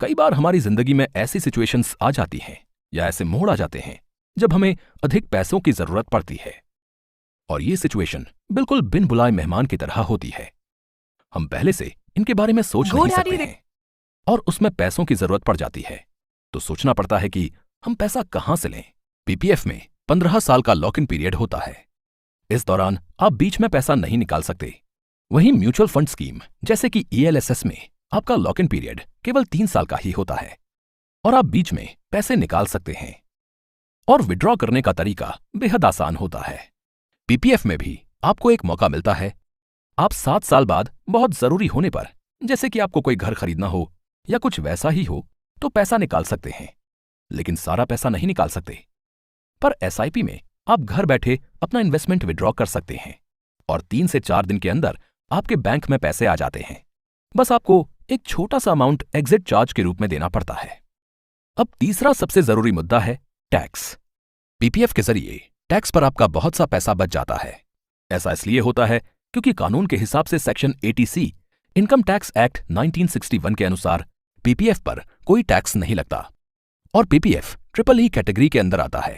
A: कई बार हमारी जिंदगी में ऐसी सिचुएशंस आ जाती हैं या ऐसे मोड़ आ जाते हैं जब हमें अधिक पैसों की जरूरत पड़ती है और ये सिचुएशन बिल्कुल बिन बुलाए मेहमान की तरह होती है। हम पहले से इनके बारे में सोच नहीं सकते हैं और उसमें पैसों की जरूरत पड़ जाती है तो सोचना पड़ता है कि हम पैसा कहां से लें। पीपीएफ में 15 साल का लॉक इन पीरियड होता है। इस दौरान आप बीच में पैसा नहीं निकाल सकते। वहीं म्यूचुअल फंड स्कीम जैसे कि ईएलएसएस में आपका लॉक इन पीरियड केवल 3 साल का ही होता है और आप बीच में पैसे निकाल सकते हैं और विड्रॉ करने का तरीका बेहद आसान होता है। पीपीएफ में भी आपको एक मौका मिलता है। आप 7 साल बाद बहुत जरूरी होने पर जैसे कि आपको कोई घर खरीदना हो या कुछ वैसा ही हो तो पैसा निकाल सकते हैं, लेकिन सारा पैसा नहीं निकाल सकते। पर एसआईपी में आप घर बैठे अपना इन्वेस्टमेंट विड्रॉ कर सकते हैं और 3 से 4 दिन के अंदर आपके बैंक में पैसे आ जाते हैं। बस आपको एक छोटा सा अमाउंट एग्जिट चार्ज के रूप में देना पड़ता है। अब तीसरा सबसे जरूरी मुद्दा है टैक्स। पीपीएफ के जरिए टैक्स पर आपका बहुत सा पैसा बच जाता है। ऐसा इसलिए होता है क्योंकि कानून के हिसाब से section 80C income tax act 1961 के अनुसार पीपीएफ पर कोई टैक्स नहीं लगता और पीपीएफ ट्रिपल ई कैटेगरी के अंदर आता है।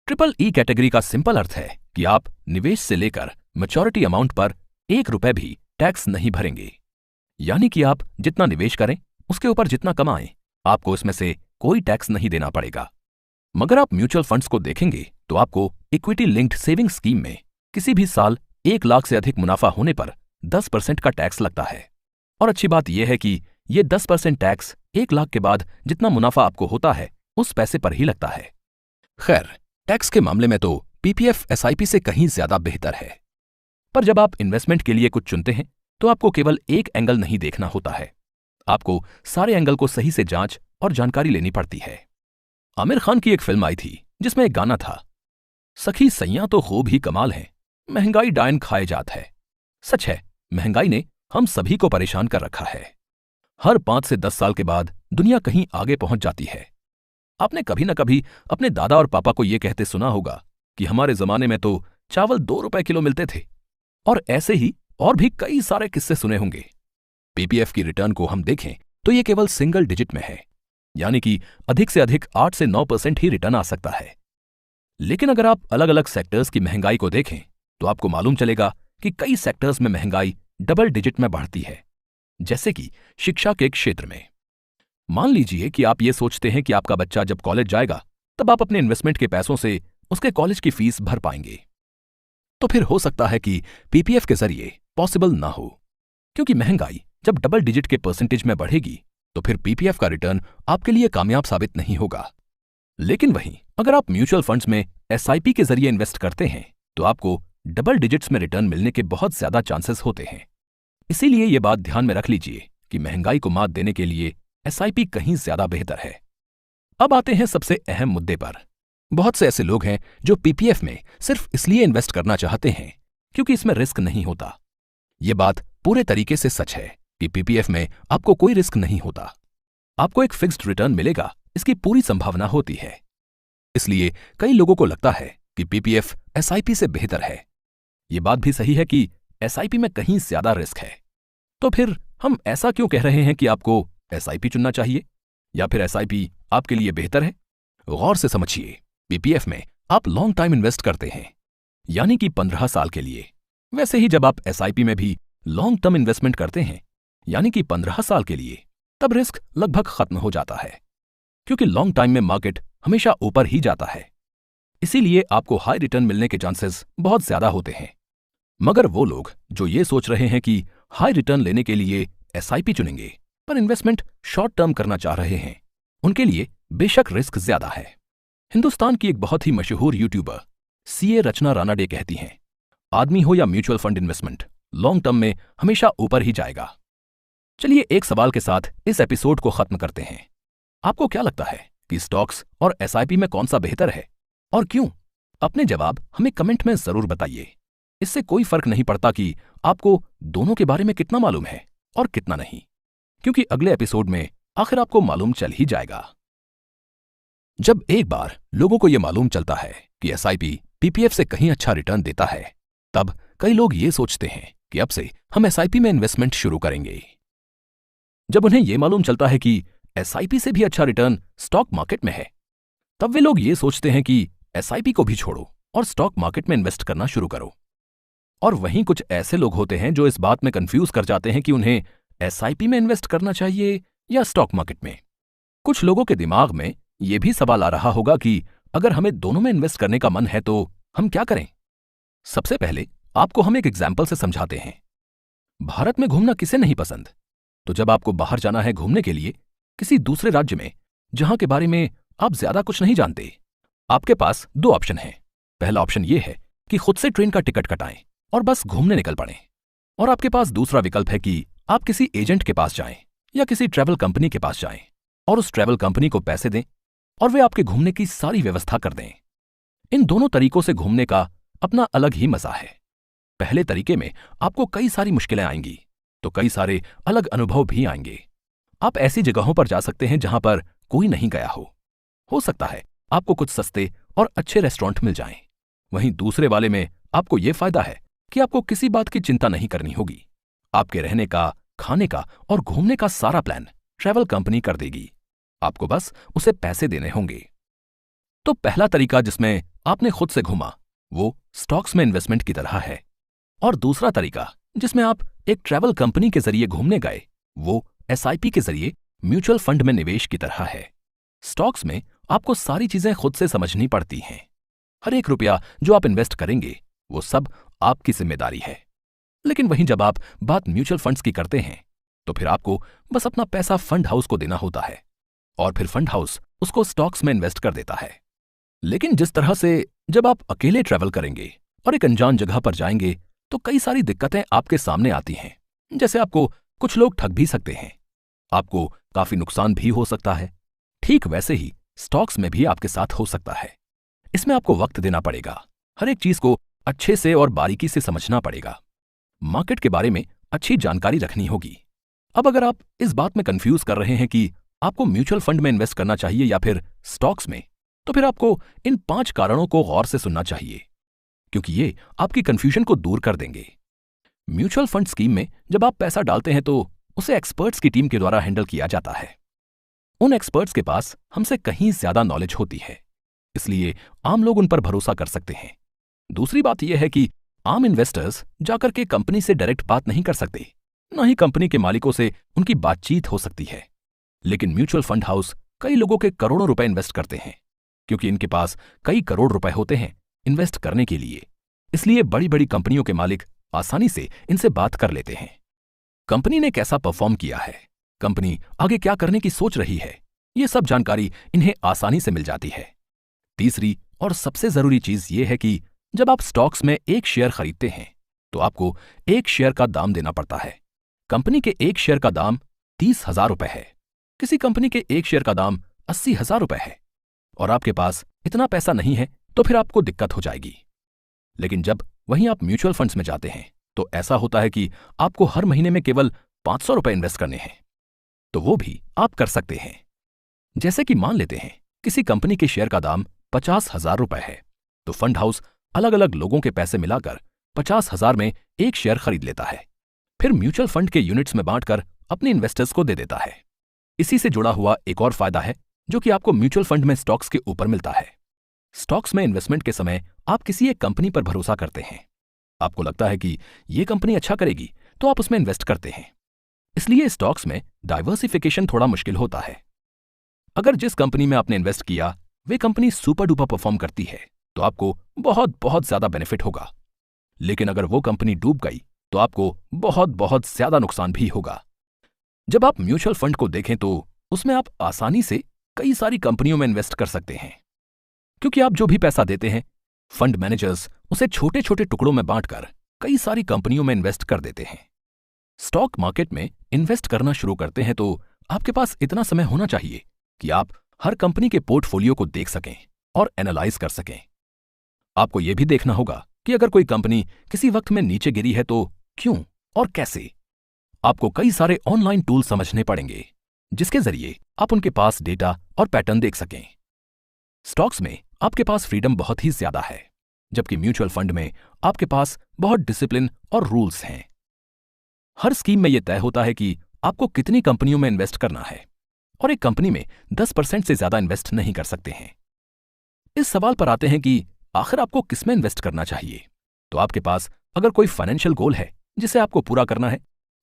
A: ट्रिपल ई कैटेगरी का सिंपल अर्थ है कि आप निवेश से लेकर मैच्योरिटी अमाउंट पर 1 रुपए भी टैक्स नहीं भरेंगे। यानी कि आप जितना निवेश करें उसके ऊपर जितना कमाएं, आपको इसमें से कोई टैक्स नहीं देना पड़ेगा। मगर आप म्यूचुअल फंड्स को देखेंगे तो आपको इक्विटी लिंक्ड सेविंग स्कीम में किसी भी साल 1 लाख से अधिक मुनाफा होने पर 10% का टैक्स लगता है। और अच्छी बात यह है कि ये 10% टैक्स 1 लाख के बाद जितना मुनाफा आपको होता है उस पैसे पर ही लगता है। खैर, टैक्स के मामले में तो पीपीएफ एसआईपी से कहीं ज्यादा बेहतर है। पर जब आप इन्वेस्टमेंट के लिए कुछ चुनते हैं तो आपको केवल एक एंगल नहीं देखना होता है, आपको सारे एंगल को सही से जांच और जानकारी लेनी पड़ती है। आमिर खान की एक फिल्म आई थी जिसमें एक गाना था, सखी सैयां तो खूब ही कमाल है, महंगाई डायन खाए जात है। सच है, महंगाई ने हम सभी को परेशान कर रखा है। हर 5 से 10 साल के बाद दुनिया कहीं आगे पहुंच जाती है। आपने कभी न कभी अपने दादा और पापा को यह कहते सुना होगा कि हमारे जमाने में तो चावल 2 रुपए किलो मिलते थे। और ऐसे ही और भी कई सारे किस्से सुने होंगे। पीपीएफ की रिटर्न को हम देखें तो यह केवल सिंगल डिजिट में है, यानी कि अधिक से अधिक 8 से 9% ही रिटर्न आ सकता है। लेकिन अगर आप अलग अलग सेक्टर्स की महंगाई को देखें तो आपको मालूम चलेगा कि कई सेक्टर्स में महंगाई डबल डिजिट में बढ़ती है, जैसे कि शिक्षा के क्षेत्र में। मान लीजिए कि आप ये सोचते हैं कि आपका बच्चा जब कॉलेज जाएगा तब आप अपने इन्वेस्टमेंट के पैसों से उसके कॉलेज की फीस भर पाएंगे। तो फिर हो सकता है कि पीपीएफ के जरिए पॉसिबल ना हो, क्योंकि महंगाई जब डबल डिजिट के परसेंटेज में बढ़ेगी तो फिर पीपीएफ का रिटर्न आपके लिए कामयाब साबित नहीं होगा। लेकिन वहीं अगर आप म्यूचुअल फंड्स में एसआईपी के जरिए इन्वेस्ट करते हैं तो आपको डबल डिजिट्स में रिटर्न मिलने के बहुत ज्यादा चांसेस होते हैं। इसीलिए यह बात ध्यान में रख लीजिए कि महंगाई को मात देने के लिए एसआईपी कहीं ज्यादा बेहतर है। अब आते हैं सबसे अहम मुद्दे पर। बहुत से ऐसे लोग हैं जो पीपीएफ में सिर्फ इसलिए इन्वेस्ट करना चाहते हैं क्योंकि इसमें रिस्क नहीं होता। यह बात पूरे तरीके से सच है कि पीपीएफ में आपको कोई रिस्क नहीं होता। आपको एक फिक्स्ड रिटर्न मिलेगा, इसकी पूरी संभावना होती है। इसलिए कई लोगों को लगता है कि पीपीएफ एसआईपी से बेहतर है। यह बात भी सही है कि एसआईपी में कहीं ज्यादा रिस्क है। तो फिर हम ऐसा क्यों कह रहे हैं कि आपको एसआईपी चुनना चाहिए या फिर एसआईपी आपके लिए बेहतर है? गौर से समझिए, पीपीएफ में आप लॉन्ग टाइम इन्वेस्ट करते हैं, यानी कि 15 साल के लिए। वैसे ही जब आप एसआईपी में भी लॉन्ग टर्म इन्वेस्टमेंट करते हैं, यानी कि 15 साल के लिए, तब रिस्क लगभग खत्म हो जाता है, क्योंकि लॉन्ग टाइम में मार्केट हमेशा ऊपर ही जाता है। इसीलिए आपको हाई रिटर्न मिलने के चांसेस बहुत ज्यादा होते हैं। मगर वो लोग जो ये सोच रहे हैं कि हाई रिटर्न लेने के लिए एसआईपी चुनेंगे पर इन्वेस्टमेंट शॉर्ट टर्म करना चाह रहे हैं, उनके लिए बेशक रिस्क ज्यादा है। हिंदुस्तान की एक बहुत ही मशहूर यूट्यूबर सीए रचना रानाडे कहती हैं, आदमी हो या mutual fund investment, long term में हमेशा ऊपर ही जाएगा। चलिए एक सवाल के साथ इस एपिसोड को खत्म करते हैं। आपको क्या लगता है कि स्टॉक्स और एसआईपी में कौन सा बेहतर है और क्यों? अपने जवाब हमें कमेंट में जरूर बताइए। इससे कोई फर्क नहीं पड़ता कि आपको दोनों के बारे में कितना मालूम है और कितना नहीं, क्योंकि अगले एपिसोड में आखिर आपको मालूम चल ही जाएगा। जब एक बार लोगों को यह मालूम चलता है कि एसआईपी पीपीएफ से कहीं अच्छा रिटर्न देता है, तब कई लोग ये सोचते हैं कि अब से हम एसआईपी में इन्वेस्टमेंट शुरू करेंगे। जब उन्हें यह मालूम चलता है कि एसआईपी से भी अच्छा रिटर्न स्टॉक मार्केट में है, तब वे लोग ये सोचते हैं कि एसआईपी को भी छोड़ो और स्टॉक मार्केट में इन्वेस्ट करना शुरू करो। और वहीं कुछ ऐसे लोग होते हैं जो इस बात में कंफ्यूज कर जाते हैं कि उन्हें एसआईपी में इन्वेस्ट करना चाहिए या स्टॉक मार्केट में। कुछ लोगों के दिमाग में यह भी सवाल आ रहा होगा कि अगर हमें दोनों में इन्वेस्ट करने का मन है तो हम क्या करें? सबसे पहले आपको हम एक एग्जाम्पल से समझाते हैं। भारत में घूमना किसे नहीं पसंद? तो जब आपको बाहर जाना है घूमने के लिए किसी दूसरे राज्य में जहां के बारे में आप ज्यादा कुछ नहीं जानते, आपके पास 2 ऑप्शन हैं। पहला ऑप्शन यह है कि खुद से ट्रेन का टिकट कटाएं और बस घूमने निकल पड़ें, और आपके पास दूसरा विकल्प है कि आप किसी एजेंट के पास जाएं या किसी ट्रैवल कंपनी के पास जाएं और उस ट्रैवल कंपनी को पैसे दें और वे आपके घूमने की सारी व्यवस्था कर दें। इन दोनों तरीकों से घूमने का अपना अलग ही मजा है। पहले तरीके में आपको कई सारी मुश्किलें आएंगी, तो कई सारे अलग अनुभव भी आएंगे। आप ऐसी जगहों पर जा सकते हैं जहां पर कोई नहीं गया हो सकता है आपको कुछ सस्ते और अच्छे रेस्टोरेंट मिल जाएं। वहीं दूसरे वाले में आपको यह फायदा है कि आपको किसी बात की चिंता नहीं करनी होगी। आपके रहने का, खाने का और घूमने का सारा प्लान ट्रैवल कंपनी कर देगी, आपको बस उसे पैसे देने होंगे। तो पहला तरीका जिसमें आपने खुद से घूमा वो स्टॉक्स में इन्वेस्टमेंट की तरह है, और दूसरा तरीका जिसमें आप एक ट्रैवल कंपनी के जरिए घूमने गए वो एसआईपी के जरिए म्यूचुअल फंड में निवेश की तरह है। स्टॉक्स में आपको सारी चीजें खुद से समझनी पड़ती हैं। हर एक रुपया जो आप इन्वेस्ट करेंगे वो सब आपकी जिम्मेदारी है। लेकिन वहीं जब आप बात म्यूचुअल फंड्स की करते हैं तो फिर आपको बस अपना पैसा फंड हाउस को देना होता है और फिर फंड हाउस उसको स्टॉक्स में इन्वेस्ट कर देता है। लेकिन जिस तरह से जब आप अकेले ट्रैवल करेंगे और एक अनजान जगह पर जाएंगे तो कई सारी दिक्कतें आपके सामने आती हैं। जैसे आपको कुछ लोग ठग भी सकते हैं, आपको काफी नुकसान भी हो सकता है। ठीक वैसे ही स्टॉक्स में भी आपके साथ हो सकता है। इसमें आपको वक्त देना पड़ेगा, हर एक चीज को अच्छे से और बारीकी से समझना पड़ेगा। मार्केट के बारे में अच्छी जानकारी रखनी होगी। अब अगर आप इस बात में कंफ्यूज कर रहे हैं कि आपको म्यूचुअल फंड में इन्वेस्ट करना चाहिए या फिर स्टॉक्स में, तो फिर आपको इन 5 कारणों को गौर से सुनना चाहिए, क्योंकि ये आपकी कंफ्यूजन को दूर कर देंगे। म्यूचुअल फंड स्कीम में जब आप पैसा डालते हैं तो उसे एक्सपर्ट्स की टीम के द्वारा हैंडल किया जाता है। उन एक्सपर्ट्स के पास हमसे कहीं ज्यादा नॉलेज होती है, इसलिए आम लोग उन पर भरोसा कर सकते हैं। दूसरी बात यह है कि आम इन्वेस्टर्स जाकर के कंपनी से डायरेक्ट बात नहीं कर सकते, न ही कंपनी के मालिकों से उनकी बातचीत हो सकती है। लेकिन म्यूचुअल फंड हाउस कई लोगों के करोड़ों रुपए इन्वेस्ट करते हैं, क्योंकि इनके पास कई करोड़ रुपए होते हैं इन्वेस्ट करने के लिए। इसलिए बड़ी बड़ी कंपनियों के मालिक आसानी से इनसे बात कर लेते हैं। कंपनी ने कैसा परफॉर्म किया है, कंपनी आगे क्या करने की सोच रही है, ये सब जानकारी इन्हें आसानी से मिल जाती है। तीसरी और सबसे जरूरी चीज ये है कि जब आप स्टॉक्स में एक शेयर खरीदते हैं तो आपको एक शेयर का दाम देना पड़ता है। कंपनी के एक शेयर का दाम 30,000 रुपए है, किसी कंपनी के एक शेयर का दाम 80,000 रुपए है, और आपके पास इतना पैसा नहीं है तो फिर आपको दिक्कत हो जाएगी। लेकिन जब वहीं आप म्यूचुअल फंड्स में जाते हैं तो ऐसा होता है कि आपको हर महीने में केवल 500 रुपए इन्वेस्ट करने हैं, तो वो भी आप कर सकते हैं। जैसे कि मान लेते हैं किसी कंपनी के शेयर का दाम 50,000 रुपए है, तो फंड हाउस अलग अलग लोगों के पैसे मिलाकर 50,000 में एक शेयर खरीद लेता है, फिर म्यूचुअल फंड के यूनिट्स में बांटकर अपने इन्वेस्टर्स को दे देता है। इसी से जुड़ा हुआ एक और फायदा है जो कि आपको म्यूचुअल फंड में स्टॉक्स के ऊपर मिलता है। स्टॉक्स में इन्वेस्टमेंट के समय आप किसी एक कंपनी पर भरोसा करते हैं, आपको लगता है कि ये कंपनी अच्छा करेगी तो आप उसमें इन्वेस्ट करते हैं। इसलिए स्टॉक्स में डाइवर्सिफिकेशन थोड़ा मुश्किल होता है। अगर जिस कंपनी में आपने इन्वेस्ट किया वे कंपनी सुपर डुपर परफॉर्म करती है तो आपको बहुत बहुत ज्यादा बेनिफिट होगा, लेकिन अगर वो कंपनी डूब गई तो आपको बहुत बहुत ज्यादा नुकसान भी होगा। जब आप म्यूचुअल फंड को देखें तो उसमें आप आसानी से कई सारी कंपनियों में इन्वेस्ट कर सकते हैं, क्योंकि आप जो भी पैसा देते हैं फंड मैनेजर्स उसे छोटे छोटे टुकड़ों में बांटकर कई सारी कंपनियों में इन्वेस्ट कर देते हैं। स्टॉक मार्केट में इन्वेस्ट करना शुरू करते हैं तो आपके पास इतना समय होना चाहिए कि आप हर कंपनी के पोर्टफोलियो को देख सकें और एनालाइज कर सकें। आपको यह भी देखना होगा कि अगर कोई कंपनी किसी वक्त में नीचे गिरी है तो क्यों और कैसे। आपको कई सारे ऑनलाइन टूल समझने पड़ेंगे जिसके जरिए आप उनके पास डेटा और पैटर्न देख सकें। स्टॉक्स में आपके पास फ्रीडम बहुत ही ज्यादा है, जबकि म्यूचुअल फंड में आपके पास बहुत डिसिप्लिन और रूल्स हैं। हर स्कीम में यह तय होता है कि आपको कितनी कंपनियों में इन्वेस्ट करना है और एक कंपनी में 10% से ज्यादा इन्वेस्ट नहीं कर सकते हैं। इस सवाल पर आते हैं कि आखिर आपको किसमें इन्वेस्ट करना चाहिए। तो आपके पास अगर कोई फाइनेंशियल गोल है जिसे आपको पूरा करना है,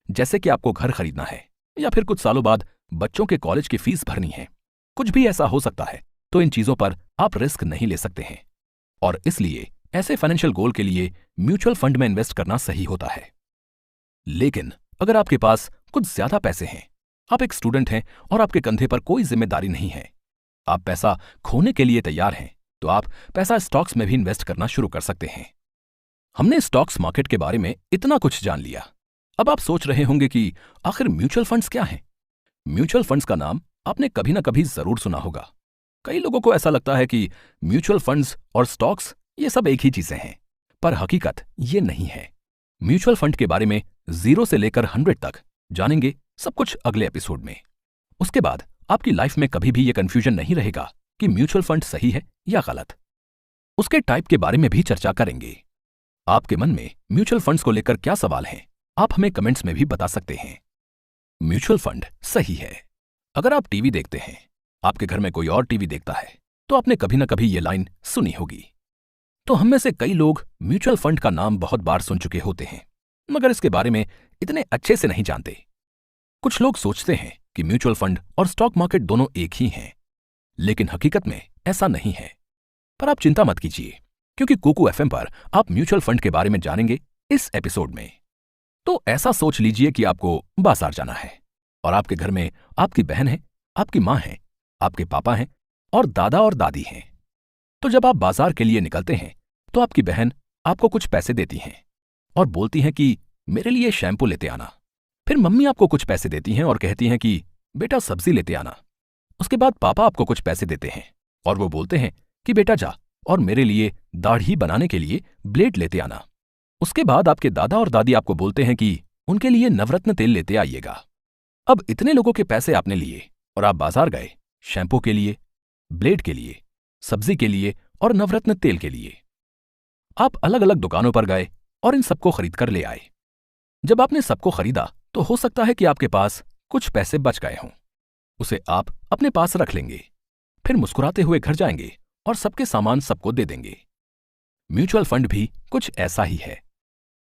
A: जैसे कि आपको घर खरीदना है या फिर कुछ सालों बाद बच्चों के कॉलेज की फीस भरनी है, कुछ भी ऐसा हो सकता है, तो इन चीजों पर आप रिस्क नहीं ले सकते हैं और इसलिए ऐसे फाइनेंशियल गोल के लिए म्यूचुअल फंड में इन्वेस्ट करना सही होता है। लेकिन अगर आपके पास कुछ ज्यादा पैसे हैं, आप एक स्टूडेंट हैं और आपके कंधे पर कोई जिम्मेदारी नहीं है, आप पैसा खोने के लिए तैयार हैं, तो आप पैसा स्टॉक्स में भी इन्वेस्ट करना शुरू कर सकते हैं। हमने स्टॉक्स मार्केट के बारे में इतना कुछ जान लिया, अब आप सोच रहे होंगे कि आखिर म्यूचुअल फंड्स क्या हैं? म्यूचुअल फंड्स का नाम आपने कभी ना कभी जरूर सुना होगा। कई लोगों को ऐसा लगता है कि म्यूचुअल फंड्स और स्टॉक्स ये सब एक ही चीजें हैं, पर हकीकत ये नहीं है। म्यूचुअल फंड के बारे में 0 से लेकर 100 तक जानेंगे सब कुछ अगले एपिसोड में। उसके बाद आपकी लाइफ में कभी भी ये कंफ्यूजन नहीं रहेगा कि म्यूचुअल फंड सही है या गलत। उसके टाइप के बारे में भी चर्चा करेंगे। आपके मन में म्यूचुअल फंड्स को लेकर क्या सवाल हैं, आप हमें कमेंट्स में भी बता सकते हैं। म्यूचुअल फंड सही है। अगर आप टीवी देखते हैं, आपके घर में कोई और टीवी देखता है, तो आपने कभी ना कभी ये लाइन सुनी होगी। तो हम में से कई लोग म्यूचुअल फंड का नाम बहुत बार सुन चुके होते हैं, मगर इसके बारे में इतने अच्छे से नहीं जानते। कुछ लोग सोचते हैं कि म्यूचुअल फंड और स्टॉक मार्केट दोनों एक ही हैं, लेकिन हकीकत में ऐसा नहीं है। पर आप चिंता मत कीजिए, क्योंकि कुकू एफएम पर आप म्यूचुअल फंड के बारे में जानेंगे इस एपिसोड में। तो ऐसा सोच लीजिए कि आपको बाजार जाना है और आपके घर में आपकी बहन है, आपकी माँ है, आपके पापा हैं और दादा और दादी हैं। तो जब आप बाजार के लिए निकलते हैं तो आपकी बहन आपको कुछ पैसे देती हैं और बोलती हैं कि मेरे लिए शैम्पू लेते आना। फिर मम्मी आपको कुछ पैसे देती हैं और कहती हैं कि बेटा सब्जी लेते आना। उसके बाद पापा आपको कुछ पैसे देते हैं और वो बोलते हैं कि बेटा जा और मेरे लिए दाढ़ी बनाने के लिए ब्लेड लेते आना। उसके बाद आपके दादा और दादी आपको बोलते हैं कि उनके लिए नवरत्न तेल लेते आइएगा। अब इतने लोगों के पैसे आपने लिए और आप बाजार गए शैम्पू के लिए, ब्लेड के लिए, सब्जी के लिए और नवरत्न तेल के लिए। आप अलग अलग दुकानों पर गए और इन सबको खरीद कर ले आए। जब आपने सबको खरीदा तो हो सकता है कि आपके पास कुछ पैसे बच गए हों। उसे आप अपने पास रख लेंगे, फिर मुस्कुराते हुए घर जाएंगे और सबके सामान सबको दे देंगे। म्यूचुअल फंड भी कुछ ऐसा ही है।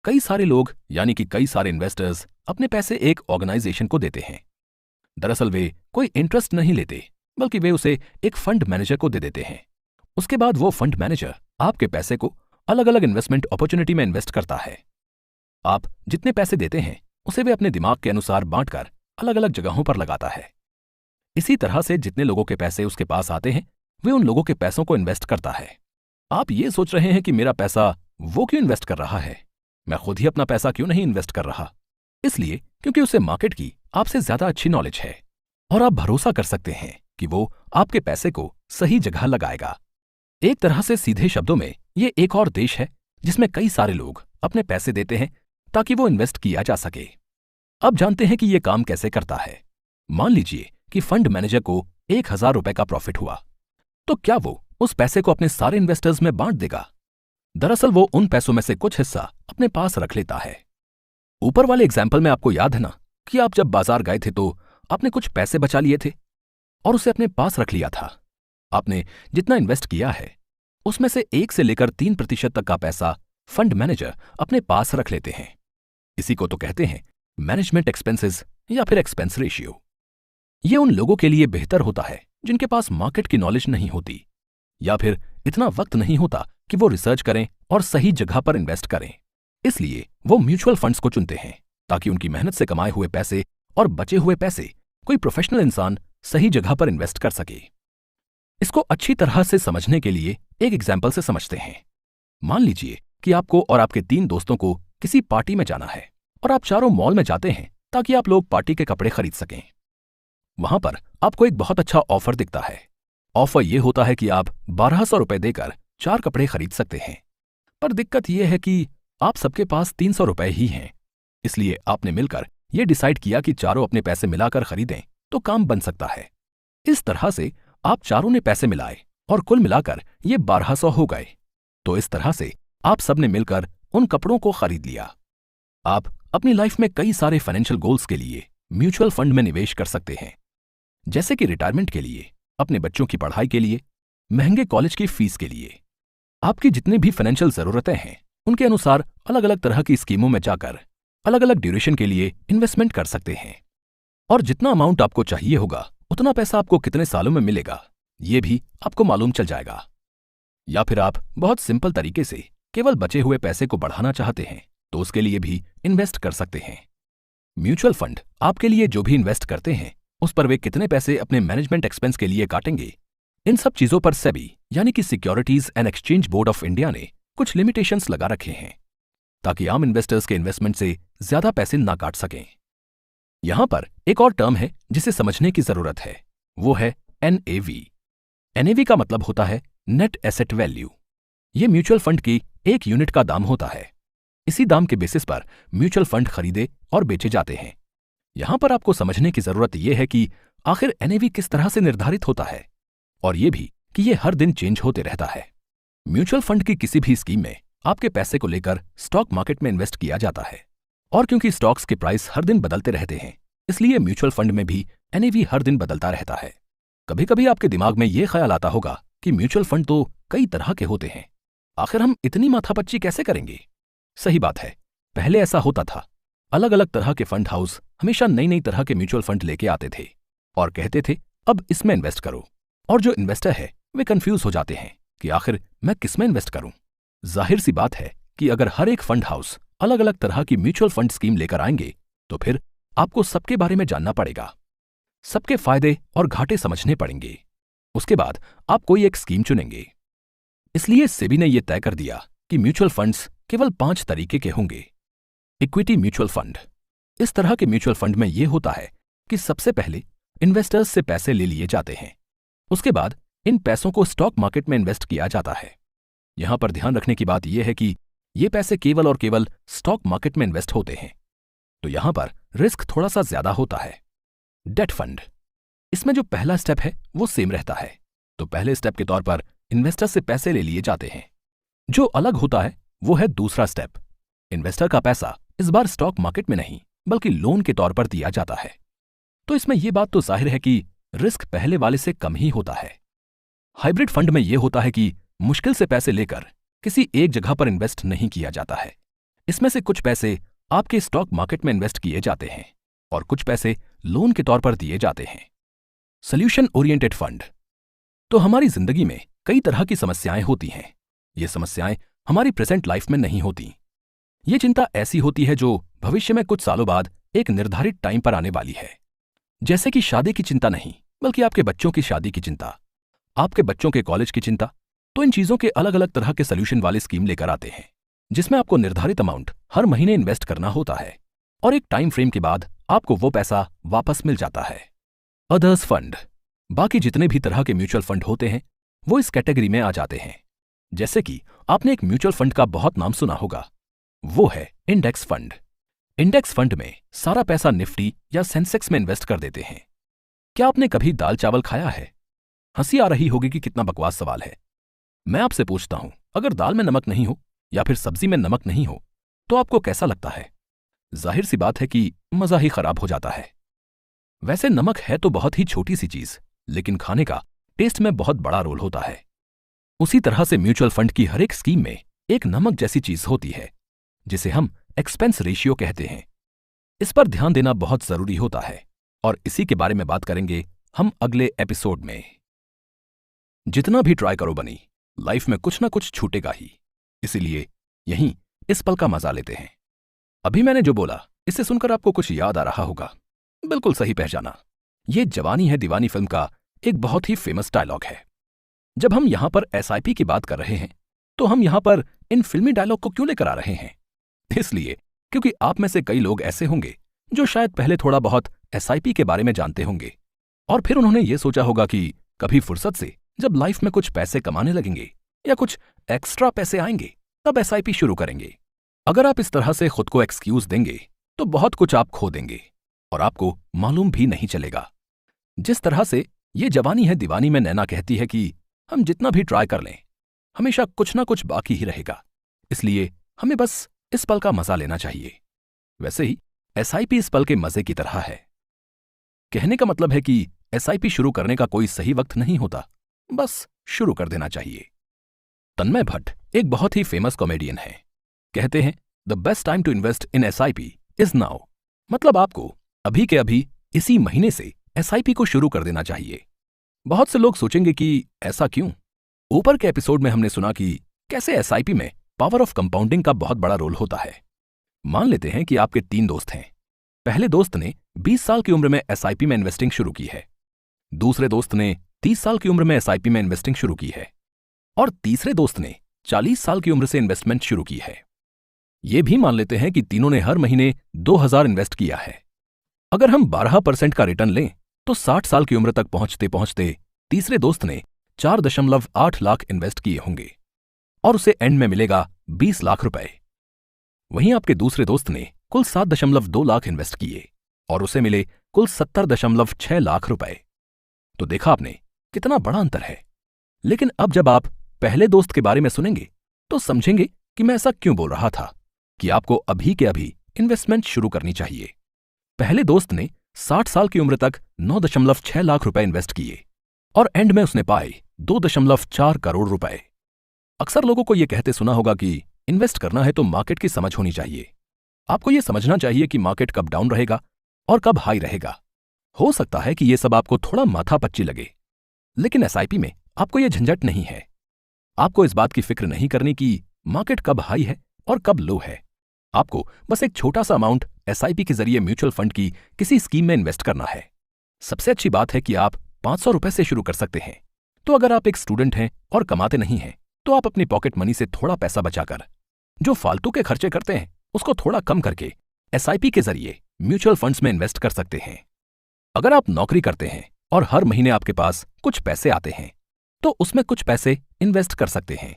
A: कई सारे लोग यानी कि कई सारे इन्वेस्टर्स अपने पैसे एक ऑर्गेनाइजेशन को देते हैं। दरअसल वे कोई इंटरेस्ट नहीं लेते, बल्कि वे उसे एक फंड मैनेजर को दे देते हैं। उसके बाद वो फंड मैनेजर आपके पैसे को अलग अलग इन्वेस्टमेंट अपॉर्चुनिटी में इन्वेस्ट करता है। आप जितने पैसे देते हैं उसे वे अपने दिमाग के अनुसार बांटकर अलग अलग जगहों पर लगाता है। इसी तरह से जितने लोगों के पैसे उसके पास आते हैं वे उन लोगों के पैसों को इन्वेस्ट करता है। आप ये सोच रहे हैं कि मेरा पैसा वो क्यों इन्वेस्ट कर रहा है, मैं खुद ही अपना पैसा क्यों नहीं इन्वेस्ट कर रहा? इसलिए क्योंकि उसे मार्केट की आपसे ज्यादा अच्छी नॉलेज है और आप भरोसा कर सकते हैं कि वो आपके पैसे को सही जगह लगाएगा। एक तरह से सीधे शब्दों में ये एक और देश है जिसमें कई सारे लोग अपने पैसे देते हैं ताकि वो इन्वेस्ट किया जा सके। अब जानते हैं कि ये काम कैसे करता है। मान लीजिए कि फंड मैनेजर को 1000 रुपए का प्रॉफिट हुआ, तो क्या वो उस पैसे को अपने सारे इन्वेस्टर्स में बांट देगा? दरअसल वो उन पैसों में से कुछ हिस्सा अपने पास रख लेता है। ऊपर वाले एग्जाम्पल में आपको याद है ना कि आप जब बाजार गए थे तो आपने कुछ पैसे बचा लिए थे और उसे अपने पास रख लिया था। आपने जितना इन्वेस्ट किया है उसमें से 1 से लेकर 3% तक का पैसा फंड मैनेजर अपने पास रख लेते हैं। इसी को तो कहते हैं मैनेजमेंट एक्सपेंसेस या फिर एक्सपेंस रेशियो। ये उन लोगों के लिए बेहतर होता है जिनके पास मार्केट की नॉलेज नहीं होती या फिर इतना वक्त नहीं होता कि वो रिसर्च करें और सही जगह पर इन्वेस्ट करें। इसलिए वो म्यूचुअल फंड्स को चुनते हैं ताकि उनकी मेहनत से कमाए हुए पैसे और बचे हुए पैसे कोई प्रोफेशनल इंसान सही जगह पर इन्वेस्ट कर सके। इसको अच्छी तरह से समझने के लिए एक एग्जाम्पल से समझते हैं। मान लीजिए कि आपको और आपके 3 दोस्तों को किसी पार्टी में जाना है और आप चारों मॉल में जाते हैं ताकि आप लोग पार्टी के कपड़े खरीद सकें। वहां पर आपको एक बहुत अच्छा ऑफर दिखता है। ऑफर यह होता है कि आप 1200 रुपए देकर 4 कपड़े खरीद सकते हैं। पर दिक्कत यह है कि आप सबके पास 300 रुपए ही हैं। इसलिए आपने मिलकर यह डिसाइड किया कि चारों अपने पैसे मिलाकर खरीदें तो काम बन सकता है। इस तरह से आप चारों ने पैसे मिलाए और कुल मिलाकर ये 1200 हो गए। तो इस तरह से आप सबने मिलकर उन कपड़ों को खरीद लिया। आप अपनी लाइफ में कई सारे फाइनेंशियल गोल्स के लिए म्यूचुअल फंड में निवेश कर सकते हैं, जैसे कि रिटायरमेंट के लिए, अपने बच्चों की पढ़ाई के लिए, महंगे कॉलेज की फीस के लिए। आपकी जितनी भी फाइनेंशियल जरूरतें हैं उनके अनुसार अलग अलग तरह की स्कीमों में जाकर अलग अलग ड्यूरेशन के लिए इन्वेस्टमेंट कर सकते हैं। और जितना अमाउंट आपको चाहिए होगा उतना पैसा आपको कितने सालों में मिलेगा ये भी आपको मालूम चल जाएगा। या फिर आप बहुत सिंपल तरीके से केवल बचे हुए पैसे को बढ़ाना चाहते हैं तो उसके लिए भी इन्वेस्ट कर सकते हैं। म्यूचुअल फंड आपके लिए जो भी इन्वेस्ट करते हैं उस पर वे कितने पैसे अपने मैनेजमेंट एक्सपेंस के लिए काटेंगे, इन सब चीजों पर सेबी यानी कि securities and exchange board of India ने कुछ लिमिटेशंस लगा रखे हैं ताकि आम इन्वेस्टर्स के इन्वेस्टमेंट से ज्यादा पैसे ना काट सकें। यहां पर एक और टर्म है जिसे समझने की जरूरत है, वो है NAV। NAV का मतलब होता है नेट एसेट वैल्यू। ये म्यूचुअल फंड की एक यूनिट का दाम होता है। इसी दाम के बेसिस पर म्यूचुअल फंड खरीदे और बेचे जाते हैं। यहां पर आपको समझने की जरूरत यह है कि आखिर NAV किस तरह से निर्धारित होता है, और यह भी कि यह हर दिन चेंज होते रहता है। म्यूचुअल फंड की किसी भी स्कीम में आपके पैसे को लेकर स्टॉक मार्केट में इन्वेस्ट किया जाता है, और क्योंकि स्टॉक्स के प्राइस हर दिन बदलते रहते हैं, इसलिए म्यूचुअल फंड में भी NAV हर दिन बदलता रहता है। कभी कभी आपके दिमाग में यह ख्याल आता होगा कि म्यूचुअल फंड तो कई तरह के होते हैं, आखिर हम इतनी माथापच्ची कैसे करेंगे। सही बात है, पहले ऐसा होता था। अलग अलग तरह के फंड हाउस हमेशा नई नई तरह के म्यूचुअल फंड लेके आते थे और कहते थे अब इसमें इन्वेस्ट करो, और जो इन्वेस्टर है वे कंफ्यूज हो जाते हैं कि आखिर मैं किसमें इन्वेस्ट करूं। जाहिर सी बात है कि अगर हर एक फंड हाउस अलग अलग तरह की म्यूचुअल फंड स्कीम लेकर आएंगे तो फिर आपको सबके बारे में जानना पड़ेगा, सबके फायदे और घाटे समझने पड़ेंगे। उसके बाद आप कोई एक स्कीम चुनेंगे। इसलिए सेबी ने यह तय कर दिया कि म्यूचुअल फंड्स केवल 5 तरीके के होंगे। Equity mutual fund. इस तरह के म्यूचुअल फंड में यह होता है कि सबसे पहले इन्वेस्टर्स से पैसे ले लिए जाते हैं, उसके बाद इन पैसों को स्टॉक मार्केट में इन्वेस्ट किया जाता है। यहां पर ध्यान रखने की बात यह है कि ये पैसे केवल और केवल स्टॉक मार्केट में इन्वेस्ट होते हैं, तो यहां पर रिस्क थोड़ा सा ज्यादा होता है। Debt fund. इसमें जो पहला स्टेप है वो सेम रहता है, तो पहले स्टेप के तौर पर इन्वेस्टर से पैसे ले लिए जाते हैं। जो अलग होता है वो है दूसरा स्टेप। इन्वेस्टर का पैसा इस बार स्टॉक मार्केट में नहीं बल्कि लोन के तौर पर दिया जाता है, तो इसमें यह बात तो जाहिर है कि रिस्क पहले वाले से कम ही होता है। हाइब्रिड फंड में यह होता है कि मुश्किल से पैसे लेकर किसी एक जगह पर इन्वेस्ट नहीं किया जाता है। इसमें से कुछ पैसे आपके स्टॉक मार्केट में इन्वेस्ट किए जाते हैं और कुछ पैसे लोन के तौर पर दिए जाते हैं। Solution oriented fund. तो हमारी जिंदगी में कई तरह की समस्याएं होती हैं। ये समस्याएं हमारी प्रेजेंट लाइफ में नहीं होती। ये चिंता ऐसी होती है जो भविष्य में कुछ सालों बाद एक निर्धारित टाइम पर आने वाली है। जैसे कि शादी की चिंता नहीं बल्कि आपके बच्चों की शादी की चिंता, आपके बच्चों के कॉलेज की चिंता। तो इन चीजों के अलग अलग तरह के सोल्यूशन वाले स्कीम लेकर आते हैं, जिसमें आपको निर्धारित अमाउंट हर महीने इन्वेस्ट करना होता है और एक टाइम फ्रेम के बाद आपको वो पैसा वापस मिल जाता है। Others fund. बाकी जितने भी तरह के म्यूचुअल फंड होते हैं वो इस कैटेगरी में आ जाते हैं। जैसे कि आपने एक म्यूचुअल फंड का बहुत नाम सुना होगा, वो है इंडेक्स फंड। इंडेक्स फंड में सारा पैसा निफ्टी या सेंसेक्स में इन्वेस्ट कर देते हैं। क्या आपने कभी दाल चावल खाया है? हंसी आ रही होगी कि कितना बकवास सवाल है। मैं आपसे पूछता हूं, अगर दाल में नमक नहीं हो या फिर सब्जी में नमक नहीं हो तो आपको कैसा लगता है? जाहिर सी बात है कि मजा ही खराब हो जाता है। वैसे नमक है तो बहुत ही छोटी सी चीज, लेकिन खाने का टेस्ट में बहुत बड़ा रोल होता है। उसी तरह से म्यूचुअल फंड की हर एक स्कीम में एक नमक जैसी चीज होती है जिसे हम एक्सपेंस रेशियो कहते हैं। इस पर ध्यान देना बहुत जरूरी होता है और इसी के बारे में बात करेंगे हम अगले एपिसोड में। जितना भी ट्राई करो बनी, लाइफ में कुछ ना कुछ छूटेगा ही, इसीलिए यहीं इस पल का मजा लेते हैं। अभी मैंने जो बोला इससे सुनकर आपको कुछ याद आ रहा होगा। बिल्कुल सही पहचाना, ये जवानी है दीवानी फिल्म का एक बहुत ही फेमस डायलॉग है। जब हम यहां पर SIP की बात कर रहे हैं तो हम यहां पर इन फिल्मी डायलॉग को क्यों लेकर आ रहे हैं? इसलिए क्योंकि आप में से कई लोग ऐसे होंगे जो शायद पहले थोड़ा बहुत SIP के बारे में जानते होंगे और फिर उन्होंने ये सोचा होगा कि कभी फुर्सत से जब लाइफ में कुछ पैसे कमाने लगेंगे या कुछ एक्स्ट्रा पैसे आएंगे तब SIP शुरू करेंगे। अगर आप इस तरह से खुद को एक्सक्यूज देंगे तो बहुत कुछ आप खो देंगे और आपको मालूम भी नहीं चलेगा। जिस तरह से ये जवानी है दीवानी में नैना कहती है कि हम जितना भी ट्राई कर लें हमेशा कुछ ना कुछ बाकी ही रहेगा, इसलिए हमें बस इस पल का मजा लेना चाहिए। वैसे ही SIP इस पल के मजे की तरह है। कहने का मतलब है कि SIP शुरू करने का कोई सही वक्त नहीं होता, बस शुरू कर देना चाहिए। तन्मय भट्ट एक बहुत ही फेमस कॉमेडियन है। कहते हैं the best time to invest in SIP is now. मतलब आपको अभी के अभी इसी महीने से SIP को शुरू कर देना चाहिए। बहुत से लोग सोचेंगे कि ऐसा क्यों? ऊपर के एपिसोड में हमने सुना कि कैसे SIP में पावर ऑफ कंपाउंडिंग का बहुत बड़ा रोल होता है। मान लेते हैं कि आपके 3 दोस्त हैं। पहले दोस्त ने 20 साल की उम्र में SIP में इन्वेस्टिंग शुरू की है, दूसरे दोस्त ने 30 साल की उम्र में SIP में इन्वेस्टिंग शुरू की है और तीसरे दोस्त ने 40 साल की उम्र से इन्वेस्टमेंट शुरू की है। ये भी मान लेते हैं कि तीनों ने हर महीने 2000 इन्वेस्ट किया है। अगर हम 12% का रिटर्न लें तो 60 साल की उम्र तक पहुंचते पहुंचते तीसरे दोस्त ने 4.8 लाख इन्वेस्ट किए होंगे और उसे एंड में मिलेगा 20 लाख रुपए। वहीं आपके दूसरे दोस्त ने कुल 7.2 लाख इन्वेस्ट किए और उसे मिले कुल 70.6 लाख रुपए। तो देखा आपने कितना बड़ा अंतर है। लेकिन अब जब आप पहले दोस्त के बारे में सुनेंगे तो समझेंगे कि मैं ऐसा क्यों बोल रहा था कि आपको अभी के अभी इन्वेस्टमेंट शुरू करनी चाहिए। पहले दोस्त ने 60 साल की उम्र तक 9.6 लाख रुपए इन्वेस्ट किए और एंड में उसने पाए 2.4 करोड़ रुपए। अक्सर लोगों को यह कहते सुना होगा कि इन्वेस्ट करना है तो मार्केट की समझ होनी चाहिए। आपको यह समझना चाहिए कि मार्केट कब डाउन रहेगा और कब हाई रहेगा। हो सकता है कि यह सब आपको थोड़ा माथापच्ची लगे, लेकिन एसआईपी में आपको यह झंझट नहीं है। आपको इस बात की फिक्र नहीं करनी कि मार्केट कब हाई है और कब लो है। आपको बस एक छोटा सा अमाउंट एसआईपी के जरिए म्यूचुअल फंड की किसी स्कीम में इन्वेस्ट करना है। सबसे अच्छी बात है कि आप 500 रुपए से शुरू कर सकते हैं। तो अगर आप एक स्टूडेंट हैं और कमाते नहीं हैं तो आप अपनी पॉकेट मनी से थोड़ा पैसा बचाकर जो फालतू के खर्चे करते हैं उसको थोड़ा कम करके एसआईपी के जरिए म्यूचुअल फंड्स में इन्वेस्ट कर सकते हैं। अगर आप नौकरी करते हैं और हर महीने आपके पास कुछ पैसे आते हैं तो उसमें कुछ पैसे इन्वेस्ट कर सकते हैं।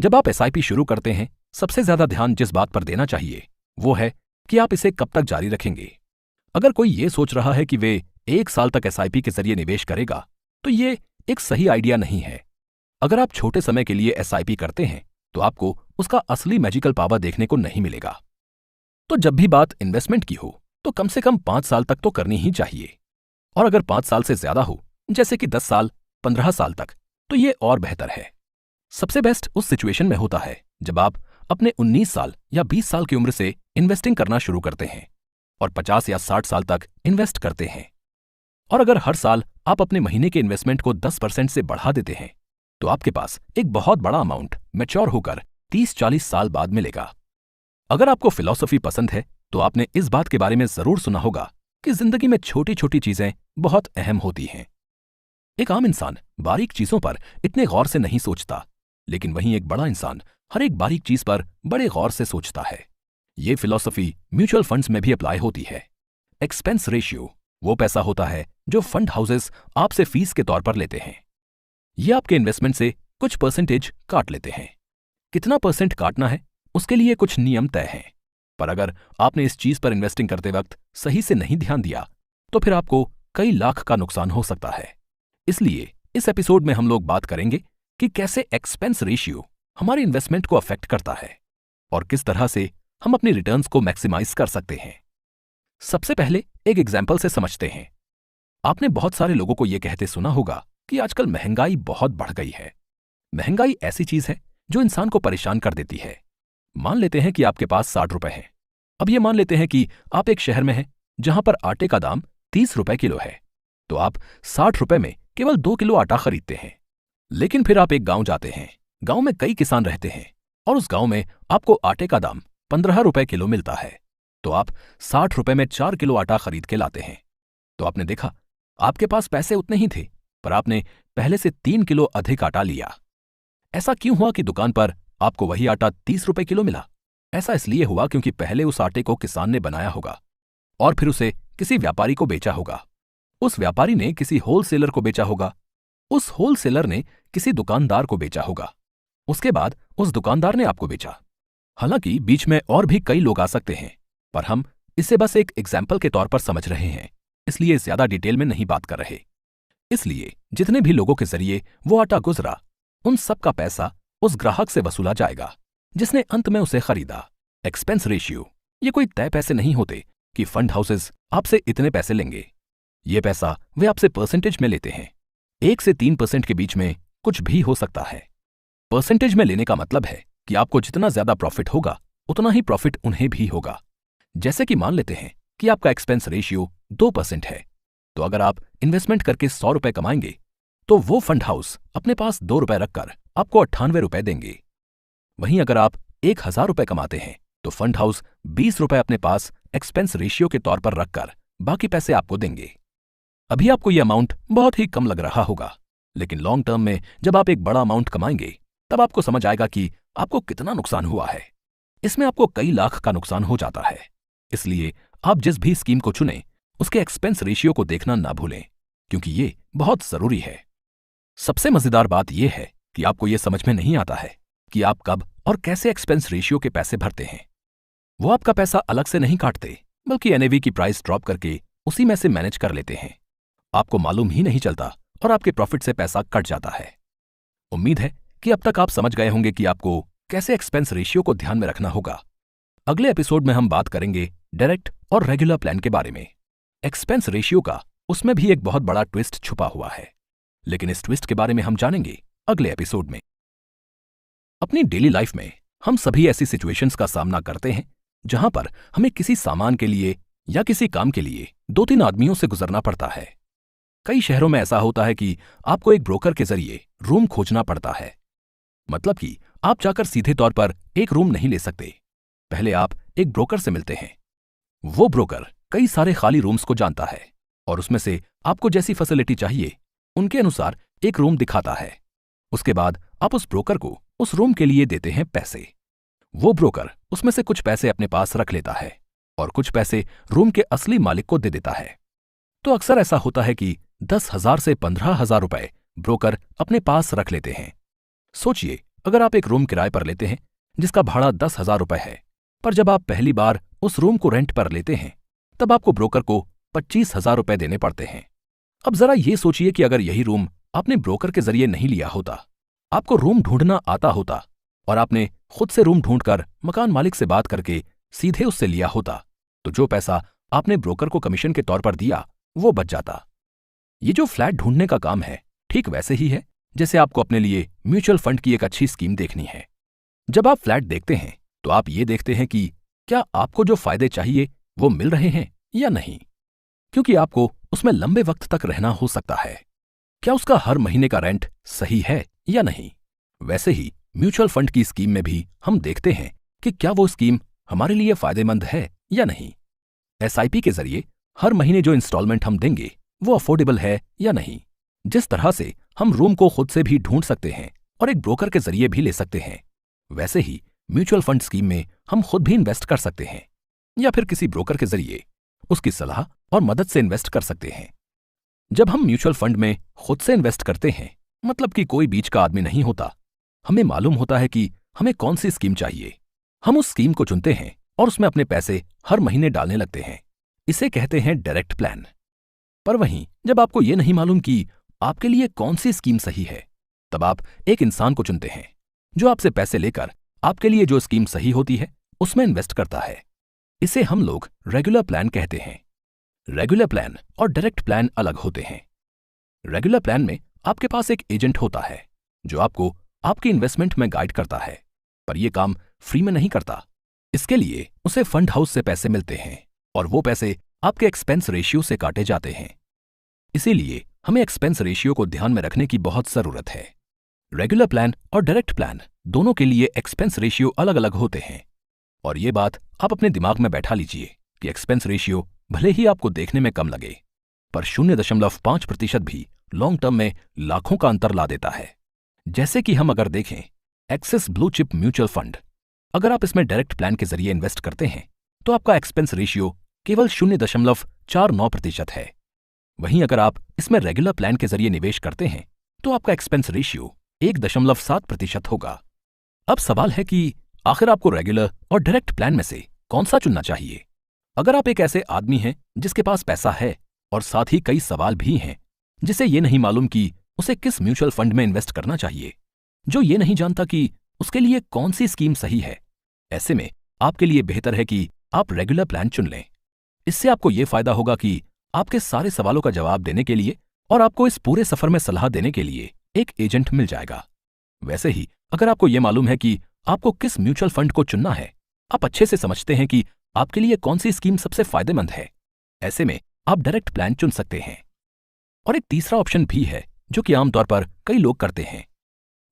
A: जब आप एसआईपी शुरू करते हैं सबसे ज्यादा ध्यान जिस बात पर देना चाहिए वो है कि आप इसे कब तक जारी रखेंगे। अगर कोई ये सोच रहा है कि वे 1 साल तक एसआईपी के जरिए निवेश करेगा तो ये एक सही आइडिया नहीं है। अगर आप छोटे समय के लिए एसआईपी करते हैं तो आपको उसका असली मैजिकल पावर देखने को नहीं मिलेगा। तो जब भी बात इन्वेस्टमेंट की हो तो कम से कम 5 साल तक तो करनी ही चाहिए, और अगर 5 साल से ज्यादा हो जैसे कि 10 साल 15 साल तक तो ये और बेहतर है। सबसे बेस्ट उस सिचुएशन में होता है जब आप अपने 19 साल या 20 साल की उम्र से इन्वेस्टिंग करना शुरू करते हैं और 50 या 60 साल तक इन्वेस्ट करते हैं। और अगर हर साल आप अपने महीने के इन्वेस्टमेंट को 10% से बढ़ा देते हैं तो आपके पास एक बहुत बड़ा अमाउंट मैच्योर होकर 30-40 साल बाद मिलेगा। अगर आपको फिलॉसफी पसंद है तो आपने इस बात के बारे में जरूर सुना होगा कि जिंदगी में छोटी छोटी चीजें बहुत अहम होती हैं। एक आम इंसान बारीक चीजों पर इतने गौर से नहीं सोचता, लेकिन वहीं एक बड़ा इंसान हर एक बारीक चीज पर बड़े गौर से सोचता है। ये फिलॉसफी म्यूचुअल फंड्स में भी अप्लाई होती है। एक्सपेंस रेशियो वो पैसा होता है जो फंड हाउसेस आपसे फीस के तौर पर लेते हैं। ये आपके इन्वेस्टमेंट से कुछ परसेंटेज काट लेते हैं। कितना परसेंट काटना है उसके लिए कुछ नियम तय हैं, पर अगर आपने इस चीज पर इन्वेस्टिंग करते वक्त सही से नहीं ध्यान दिया तो फिर आपको कई लाख का नुकसान हो सकता है। इसलिए इस एपिसोड में हम लोग बात करेंगे कि कैसे एक्सपेंस रेशियो हमारे इन्वेस्टमेंट को अफेक्ट करता है और किस तरह से हम अपनी रिटर्न्स को मैक्सिमाइज कर सकते हैं। सबसे पहले एक एग्जाम्पल से समझते हैं। आपने बहुत सारे लोगों को यह कहते सुना होगा कि आजकल महंगाई बहुत बढ़ गई है। महंगाई ऐसी चीज है जो इंसान को परेशान कर देती है। मान लेते हैं कि आपके पास 60 रुपए हैं। अब ये मान लेते हैं कि आप एक शहर में हैं जहां पर आटे का दाम 30 रुपए किलो है, तो आप 60 रुपए में केवल 2 किलो आटा खरीदते हैं। लेकिन फिर आप एक गांव जाते हैं। गांव में कई किसान रहते हैं और उस गांव में आपको आटे का दाम 15 रुपए किलो मिलता है, तो आप 60 रुपए में 4 किलो आटा खरीद के लाते हैं। तो आपने देखा आपके पास पैसे उतने ही थे, पर आपने पहले से 3 किलो अधिक आटा लिया। ऐसा क्यों हुआ कि दुकान पर आपको वही आटा 30 रुपए किलो मिला? ऐसा इसलिए हुआ क्योंकि पहले उस आटे को किसान ने बनाया होगा और फिर उसे किसी व्यापारी को बेचा होगा। उस व्यापारी ने किसी होलसेलर को बेचा होगा। उस होलसेलर ने किसी दुकानदार को बेचा होगा। उसके बाद उस दुकानदार ने आपको बेचा। हालांकि बीच में और भी कई लोग आ सकते हैं, पर हम इसे बस एक एग्जाम्पल के तौर पर समझ रहे हैं, इसलिए ज्यादा डिटेल में नहीं बात कर रहे। इसलिए जितने भी लोगों के जरिए वो आटा गुजरा उन सब का पैसा उस ग्राहक से वसूला जाएगा जिसने अंत में उसे खरीदा। एक्सपेंस रेशियो ये कोई तय पैसे नहीं होते कि फंड हाउसेस आपसे इतने पैसे लेंगे। ये पैसा वे आपसे परसेंटेज में लेते हैं। 1 से 3% के बीच में कुछ भी हो सकता है। परसेंटेज में लेने का मतलब है कि आपको जितना ज्यादा प्रॉफिट होगा उतना ही प्रॉफिट उन्हें भी होगा। जैसे कि मान लेते हैं कि आपका एक्सपेंस रेशियो 2% है, तो अगर आप इन्वेस्टमेंट करके 100 रुपए कमाएंगे तो वो फंड हाउस अपने पास 2 रुपए रखकर आपको 98 रुपए देंगे। वहीं अगर आप 1000 रुपए कमाते हैं तो फंड हाउस 20 रुपए अपने पास एक्सपेंस रेशियो के तौर पर रखकर बाकी पैसे आपको देंगे। अभी आपको यह अमाउंट बहुत ही कम लग रहा होगा, लेकिन लॉन्ग टर्म में जब आप एक बड़ा अमाउंट कमाएंगे तब आपको समझ आएगा कि आपको कितना नुकसान हुआ है। इसमें आपको कई लाख का नुकसान हो जाता है। इसलिए आप जिस भी स्कीम को चुनें उसके एक्सपेंस रेशियो को देखना ना भूलें, क्योंकि ये बहुत जरूरी है। सबसे मजेदार बात यह है कि आपको यह समझ में नहीं आता है कि आप कब और कैसे एक्सपेंस रेशियो के पैसे भरते हैं। वो आपका पैसा अलग से नहीं काटते, बल्कि एनएवी की प्राइस ड्रॉप करके उसी में से मैनेज कर लेते हैं। आपको मालूम ही नहीं चलता और आपके प्रॉफिट से पैसा कट जाता है। उम्मीद है कि अब तक आप समझ गए होंगे कि आपको कैसे एक्सपेंस रेशियो को ध्यान में रखना होगा। अगले एपिसोड में हम बात करेंगे डायरेक्ट और रेगुलर प्लान के बारे में। एक्सपेंस रेशियो का उसमें भी एक बहुत बड़ा ट्विस्ट छुपा हुआ है, लेकिन इस ट्विस्ट के बारे में हम जानेंगे अगले एपिसोड में। अपनी डेली लाइफ में हम सभी ऐसी सिचुएशंस का सामना करते हैं जहां पर हमें किसी सामान के लिए या किसी काम के लिए 2-3 आदमियों से गुजरना पड़ता है। कई शहरों में ऐसा होता है कि आपको एक ब्रोकर के जरिए रूम खोजना पड़ता है। मतलब कि आप जाकर सीधे तौर पर एक रूम नहीं ले सकते, पहले आप एक ब्रोकर से मिलते हैं। वो ब्रोकर कई सारे खाली रूम्स को जानता है और उसमें से आपको जैसी फैसिलिटी चाहिए उनके अनुसार एक रूम दिखाता है। उसके बाद आप उस ब्रोकर को उस रूम के लिए देते हैं पैसे। वो ब्रोकर उसमें से कुछ पैसे अपने पास रख लेता है और कुछ पैसे रूम के असली मालिक को दे देता है। तो अक्सर ऐसा होता है कि 10,000 से 15,000 रुपए ब्रोकर अपने पास रख लेते हैं। सोचिए, अगर आप एक रूम किराए पर लेते हैं जिसका भाड़ा 10,000 रुपए है, पर जब आप पहली बार उस रूम को रेंट पर लेते हैं तब आपको ब्रोकर को 25,000 रुपए देने पड़ते हैं। अब जरा ये सोचिए कि अगर यही रूम आपने ब्रोकर के जरिए नहीं लिया होता, आपको रूम ढूंढना आता होता और आपने खुद से रूम ढूंढकर मकान मालिक से बात करके सीधे उससे लिया होता, तो जो पैसा आपने ब्रोकर को कमीशन के तौर पर दिया वो बच जाता। ये जो फ्लैट ढूंढने का काम है ठीक वैसे ही है जैसे आपको अपने लिए म्यूचुअल फंड की एक अच्छी स्कीम देखनी है। जब आप फ्लैट देखते हैं तो आप ये देखते हैं कि क्या आपको जो फायदे चाहिए वो मिल रहे हैं या नहीं, क्योंकि आपको उसमें लंबे वक्त तक रहना हो सकता है। क्या उसका हर महीने का रेंट सही है या नहीं। वैसे ही म्यूचुअल फंड की स्कीम में भी हम देखते हैं कि क्या वो स्कीम हमारे लिए फायदेमंद है या नहीं। एसआईपी के जरिए हर महीने जो इंस्टॉलमेंट हम देंगे वो अफोर्डेबल है या नहीं। जिस तरह से हम रूम को खुद से भी ढूंढ सकते हैं और एक ब्रोकर के जरिए भी ले सकते हैं, वैसे ही म्यूचुअल फंड स्कीम में हम खुद भी इन्वेस्ट कर सकते हैं या फिर किसी ब्रोकर के जरिए उसकी सलाह और मदद से इन्वेस्ट कर सकते हैं। जब हम म्यूचुअल फंड में खुद से इन्वेस्ट करते हैं, मतलब कि कोई बीच का आदमी नहीं होता, हमें मालूम होता है कि हमें कौन सी स्कीम चाहिए। हम उस स्कीम को चुनते हैं और उसमें अपने पैसे हर महीने डालने लगते हैं। इसे कहते हैं डायरेक्ट प्लान। पर वहीं जब आपको ये नहीं मालूम कि आपके लिए कौन सी स्कीम सही है, तब आप एक इंसान को चुनते हैं जो आपसे पैसे लेकर आपके लिए जो स्कीम सही होती है उसमें इन्वेस्ट करता है। इसे हम लोग रेगुलर प्लान कहते हैं। रेगुलर प्लान और डायरेक्ट प्लान अलग होते हैं। रेगुलर प्लान में आपके पास एक एजेंट होता है जो आपको आपकी इन्वेस्टमेंट में गाइड करता है, पर यह काम फ्री में नहीं करता। इसके लिए उसे फंड हाउस से पैसे मिलते हैं और वो पैसे आपके एक्सपेंस रेशियो से काटे जाते हैं। इसीलिए हमें एक्सपेंस रेशियो को ध्यान में रखने की बहुत जरूरत है। रेगुलर प्लान और डायरेक्ट प्लान दोनों के लिए एक्सपेंस रेशियो अलग अलग होते हैं और ये बात आप अपने दिमाग में बैठा लीजिए कि एक्सपेंस रेशियो भले ही आपको देखने में कम लगे, पर 0.5% भी लॉन्ग टर्म में लाखों का अंतर ला देता है। जैसे कि हम अगर देखें axis blue chip mutual fund, अगर आप इसमें डायरेक्ट प्लान के जरिए इन्वेस्ट करते हैं तो आपका एक्सपेंस रेशियो केवल 0.49% है। वहीं अगर आप इसमें रेगुलर प्लान के जरिए निवेश करते हैं तो आपका एक्सपेंस रेशियो 1.7% होगा। अब सवाल है कि आखिर आपको रेगुलर और डायरेक्ट प्लान में से कौन सा चुनना चाहिए। अगर आप एक ऐसे आदमी हैं जिसके पास पैसा है और साथ ही कई सवाल भी हैं, जिसे ये नहीं मालूम कि उसे किस म्यूचुअल फंड में इन्वेस्ट करना चाहिए, जो ये नहीं जानता कि उसके लिए कौन सी स्कीम सही है, ऐसे में आपके लिए बेहतर है कि आप रेगुलर प्लान चुन लें। इससे आपको ये फायदा होगा कि आपके सारे सवालों का जवाब देने के लिए और आपको इस पूरे सफर में सलाह देने के लिए एक एजेंट मिल जाएगा। वैसे ही अगर आपको यह मालूम है कि आपको किस म्यूचुअल फंड को चुनना है, आप अच्छे से समझते हैं कि आपके लिए कौन सी स्कीम सबसे फायदेमंद है, ऐसे में आप डायरेक्ट प्लान चुन सकते हैं। और एक तीसरा ऑप्शन भी है जो कि आमतौर पर कई लोग करते हैं।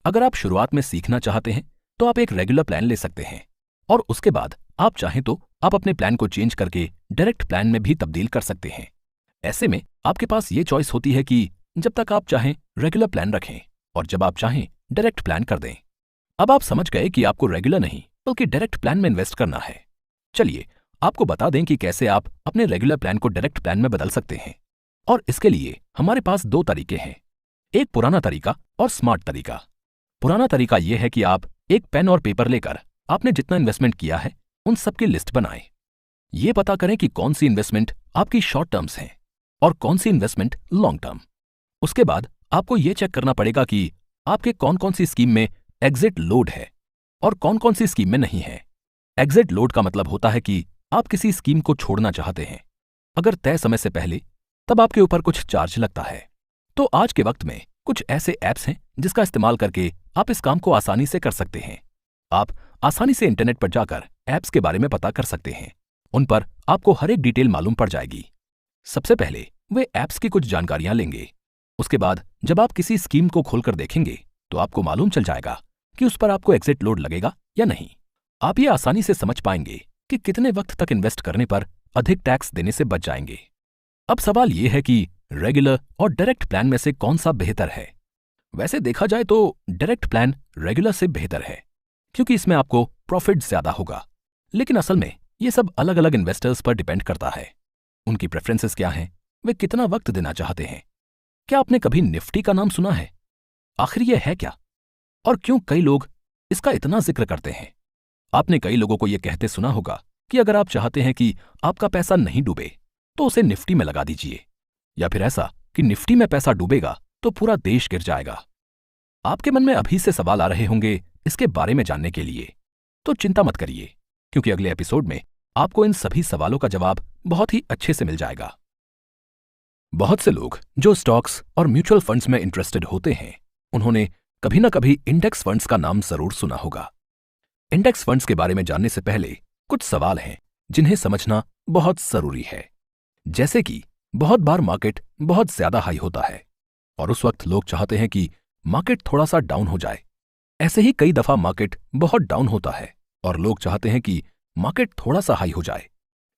A: अगर आप शुरुआत में सीखना चाहते हैं तो आप एक रेगुलर प्लान ले सकते हैं और उसके बाद आप चाहें तो आप अपने प्लान को चेंज करके डायरेक्ट प्लान में भी तब्दील कर सकते हैं। ऐसे में आपके पास ये चॉइस होती है कि जब तक आप चाहें रेगुलर प्लान रखें और जब आप चाहें डायरेक्ट प्लान कर दें। अब आप समझ गए कि आपको रेगुलर नहीं बल्कि डायरेक्ट प्लान में इन्वेस्ट करना है। चलिए आपको बता दें कि कैसे आप अपने रेगुलर प्लान को डायरेक्ट प्लान में बदल सकते हैं। और इसके लिए हमारे पास दो तरीके हैं, एक पुराना तरीका और स्मार्ट तरीका। पुराना तरीका यह है कि आप एक पेन और पेपर लेकर आपने जितना इन्वेस्टमेंट किया है उन सबकी लिस्ट बनाएं। ये पता करें कि कौन सी इन्वेस्टमेंट आपकी शॉर्ट टर्म्स हैं और कौन सी इन्वेस्टमेंट लॉन्ग टर्म। उसके बाद आपको यह चेक करना पड़ेगा कि आपके कौन कौन सी स्कीम में एग्जिट लोड है और कौन कौन सी स्कीम में नहीं है। एग्जिट लोड का मतलब होता है कि आप किसी स्कीम को छोड़ना चाहते हैं अगर तय समय से पहले, तब आपके ऊपर कुछ चार्ज लगता है। तो आज के वक्त में कुछ ऐसे ऐप्स हैं जिसका इस्तेमाल करके आप इस काम को आसानी से कर सकते हैं। आप आसानी से इंटरनेट पर जाकर ऐप्स के बारे में पता कर सकते हैं। उन पर आपको हर एक डिटेल मालूम पड़ जाएगी। सबसे पहले वे ऐप्स की कुछ जानकारियां लेंगे। उसके बाद जब आप किसी स्कीम को खोलकर देखेंगे तो आपको मालूम चल जाएगा कि उस पर आपको एग्जिट लोड लगेगा या नहीं। आप ये आसानी से समझ पाएंगे कि कितने वक्त तक इन्वेस्ट करने पर अधिक टैक्स देने से बच जाएंगे। अब सवाल यह है कि रेगुलर और डायरेक्ट प्लान में से कौन सा बेहतर है। वैसे देखा जाए तो डायरेक्ट प्लान रेगुलर से बेहतर है क्योंकि इसमें आपको प्रॉफिट ज्यादा होगा। लेकिन असल में ये सब अलग अलग इन्वेस्टर्स पर डिपेंड करता है। उनकी प्रेफरेंसेस क्या हैं, वे कितना वक्त देना चाहते हैं। क्या आपने कभी निफ्टी का नाम सुना है? आखिर यह है क्या और क्यों कई लोग इसका इतना जिक्र करते हैं? आपने कई लोगों को यह कहते सुना होगा कि अगर आप चाहते हैं कि आपका पैसा नहीं डूबे तो उसे निफ्टी में लगा दीजिए, या फिर ऐसा कि निफ्टी में पैसा डूबेगा तो पूरा देश गिर जाएगा। आपके मन में अभी से सवाल आ रहे होंगे इसके बारे में जानने के लिए, तो चिंता मत करिए क्योंकि अगले एपिसोड में आपको इन सभी सवालों का जवाब बहुत ही अच्छे से मिल जाएगा। बहुत से लोग जो स्टॉक्स और म्यूचुअल फंड्स में इंटरेस्टेड होते हैं, उन्होंने कभी ना कभी इंडेक्स फंड्स का नाम जरूर सुना होगा। इंडेक्स फंड्स के बारे में जानने से पहले कुछ सवाल हैं जिन्हें समझना बहुत जरूरी है। जैसे कि बहुत बार मार्केट बहुत ज्यादा हाई होता है और उस वक्त लोग चाहते हैं कि मार्केट थोड़ा सा डाउन हो जाए। ऐसे ही कई दफा मार्केट बहुत डाउन होता है और लोग चाहते हैं कि मार्केट थोड़ा सा हाई हो जाए।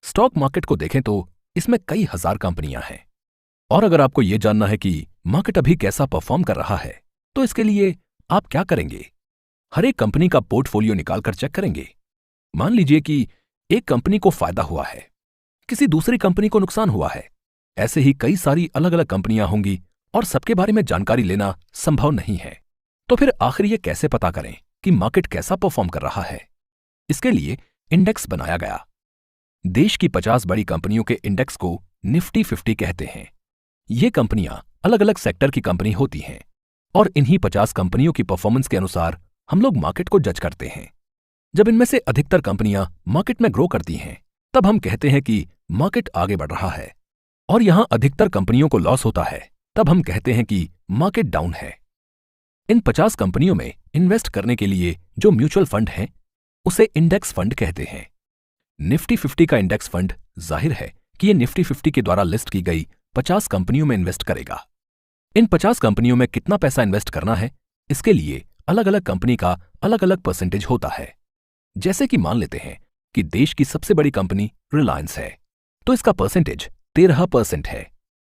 A: स्टॉक मार्केट को देखें तो इसमें कई हजार कंपनियां हैं और अगर आपको यह जानना है कि मार्केट अभी कैसा परफॉर्म कर रहा है तो इसके लिए आप क्या करेंगे? हर एक कंपनी का पोर्टफोलियो निकालकर चेक करेंगे। मान लीजिए कि एक कंपनी को फायदा हुआ है, किसी दूसरी कंपनी को नुकसान हुआ है। ऐसे ही कई सारी अलग अलग कंपनियां होंगी और सबके बारे में जानकारी लेना संभव नहीं है। तो फिर आखिर ये कैसे पता करें कि मार्केट कैसा परफॉर्म कर रहा है? इसके लिए इंडेक्स बनाया गया। देश की 50 बड़ी कंपनियों के इंडेक्स को निफ्टी 50 कहते हैं। ये कंपनियां अलग अलग सेक्टर की कंपनी होती हैं और इन्हीं 50 कंपनियों की परफॉर्मेंस के अनुसार हम लोग मार्केट को जज करते हैं। जब इनमें से अधिकतर कंपनियां मार्केट में ग्रो करती हैं, तब हम कहते हैं कि मार्केट आगे बढ़ रहा है, और यहां अधिकतर कंपनियों को लॉस होता है, तब हम कहते हैं कि मार्केट डाउन है। इन 50 कंपनियों में इन्वेस्ट करने के लिए जो म्यूचुअल फंड है उसे इंडेक्स फंड कहते हैं। निफ्टी 50 का इंडेक्स फंड जाहिर है कि ये निफ्टी 50 के द्वारा लिस्ट की गई 50 कंपनियों में इन्वेस्ट करेगा। इन 50 कंपनियों में कितना पैसा इन्वेस्ट करना है, इसके लिए अलग अलग कंपनी का अलग अलग परसेंटेज होता है। जैसे कि मान लेते हैं कि देश की सबसे बड़ी कंपनी रिलायंस है, तो इसका परसेंटेज 13% है।